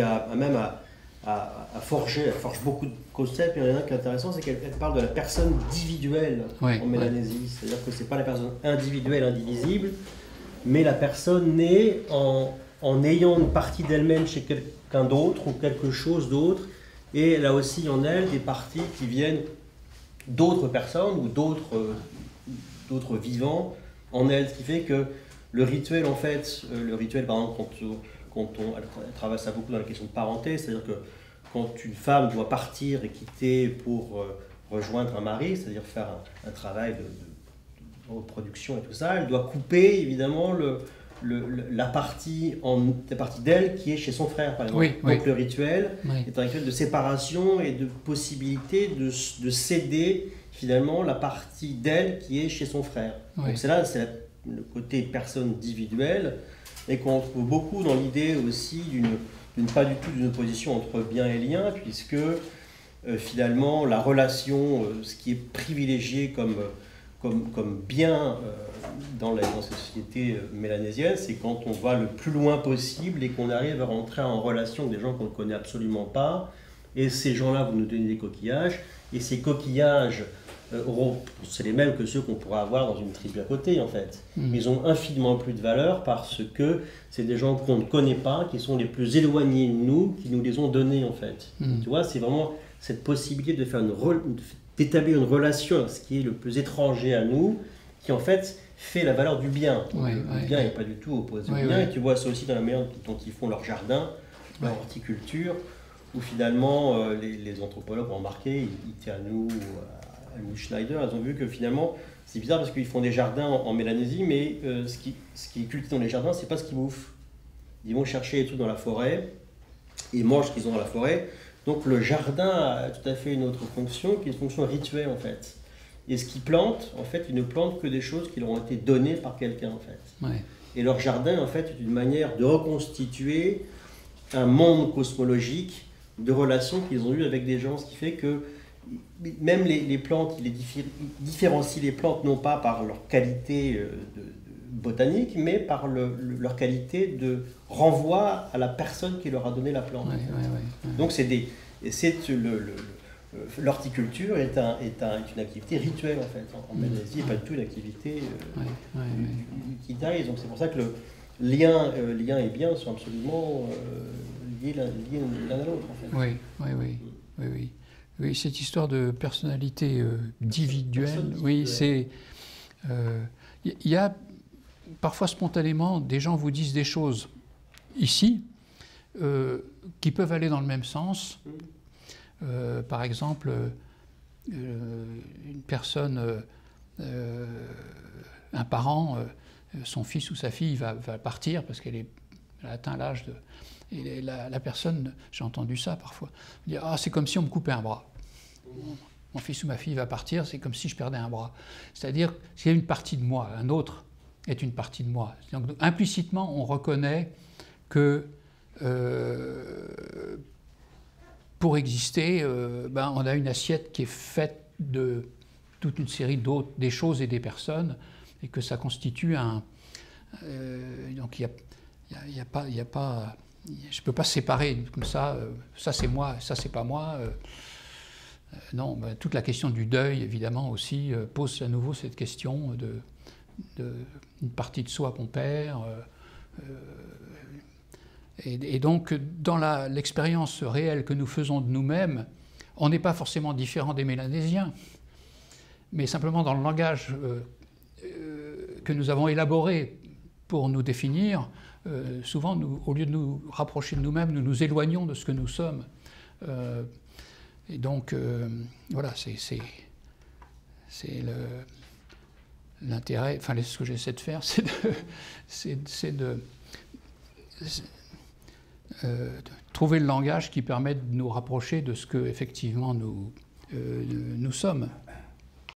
forge beaucoup de concepts. Il y en a un qui est intéressant, c'est qu'elle parle de la personne individuelle en Mélanésie. C'est-à-dire que ce n'est pas la personne individuelle, indivisible, mais la personne née en ayant une partie d'elle-même chez quelqu'un d'autre ou quelque chose d'autre, et elle a aussi en elle des parties qui viennent d'autres personnes ou d'autres vivants en elle, ce qui fait que le rituel, en fait, par exemple, quand on travaille ça beaucoup dans la question de parenté, c'est-à-dire que quand une femme doit partir et quitter pour rejoindre un mari, c'est-à-dire faire un travail de reproduction et tout ça, elle doit couper évidemment la partie d'elle qui est chez son frère, par exemple. Donc le rituel est un rituel de séparation et de possibilité de céder finalement la partie d'elle qui est chez son frère. Donc c'est le côté personne individuelle, et qu'on trouve beaucoup dans l'idée aussi pas du tout d'une opposition entre bien et lien, puisque finalement la relation, ce qui est privilégié comme bien dans cette société mélanésienne, c'est quand on va le plus loin possible et qu'on arrive à rentrer en relation avec des gens qu'on ne connaît absolument pas, et ces gens-là vont nous donner des coquillages, et ces coquillages c'est les mêmes que ceux qu'on pourrait avoir dans une tribu à côté, en fait. Ils ont infiniment plus de valeur parce que c'est des gens qu'on ne connaît pas, qui sont les plus éloignés de nous, qui nous les ont donnés, en fait. Tu vois, c'est vraiment cette possibilité de faire d'établir une relation avec ce qui est le plus étranger à nous, qui en fait fait la valeur du bien. Le bien n'est pas du tout opposé au bien, et tu vois ça aussi dans la manière dont ils font leur jardin, leur horticulture, où finalement les anthropologues ont remarqué, Itianu, Helmut Schneider, elles ont vu que finalement, c'est bizarre parce qu'ils font des jardins en Mélanésie, mais ce qui est cultivé dans les jardins, c'est pas ce qu'ils bouffent. Ils vont chercher les trucs dans la forêt, ils mangent ce qu'ils ont dans la forêt. Donc le jardin a tout à fait une autre fonction, qui est une fonction rituelle en fait. Et ce qu'ils plantent, en fait, ils ne plantent que des choses qui leur ont été données par quelqu'un en fait. Et leur jardin, en fait, est une manière de reconstituer un monde cosmologique de relations qu'ils ont eues avec des gens, ce qui fait que même les plantes, ils différencient les plantes non pas par leur qualité botanique, mais par leur qualité de renvoi à la personne qui leur a donné la plante. Donc l'horticulture est une activité rituelle en fait. En Malaisie, et pas du tout une activité qui taille. Donc c'est pour ça que le lien et bien sont absolument liés l'un à l'autre en fait. Oui, cette histoire de personnalité individuelle, c'est... Il y a parfois spontanément, des gens vous disent des choses ici qui peuvent aller dans le même sens. Par exemple, une personne, un parent, son fils ou sa fille va partir parce qu'elle a atteint l'âge de... Et la personne, j'ai entendu ça parfois, dire « Ah, c'est comme si on me coupait un bras. Mon fils ou ma fille va partir, c'est comme si je perdais un bras. » C'est-à-dire qu'il y a une partie de moi, un autre est une partie de moi. Donc implicitement, on reconnaît que pour exister, on a une assiette qui est faite de toute une série d'autres, des choses et des personnes, et que ça constitue un... donc il n'y a pas... je ne peux pas séparer comme ça, ça c'est moi, ça c'est pas moi. Non, toute la question du deuil, évidemment, aussi, pose à nouveau cette question d'une partie de soi qu'on perd. Et donc, dans l'expérience réelle que nous faisons de nous-mêmes, on n'est pas forcément différent des Mélanésiens, mais simplement dans le langage que nous avons élaboré pour nous définir, souvent, au lieu de nous rapprocher de nous-mêmes, nous nous éloignons de ce que nous sommes. Et donc, voilà, c'est l'intérêt, enfin, ce que j'essaie de faire, c'est de trouver le langage qui permet de nous rapprocher de ce que, effectivement, nous sommes.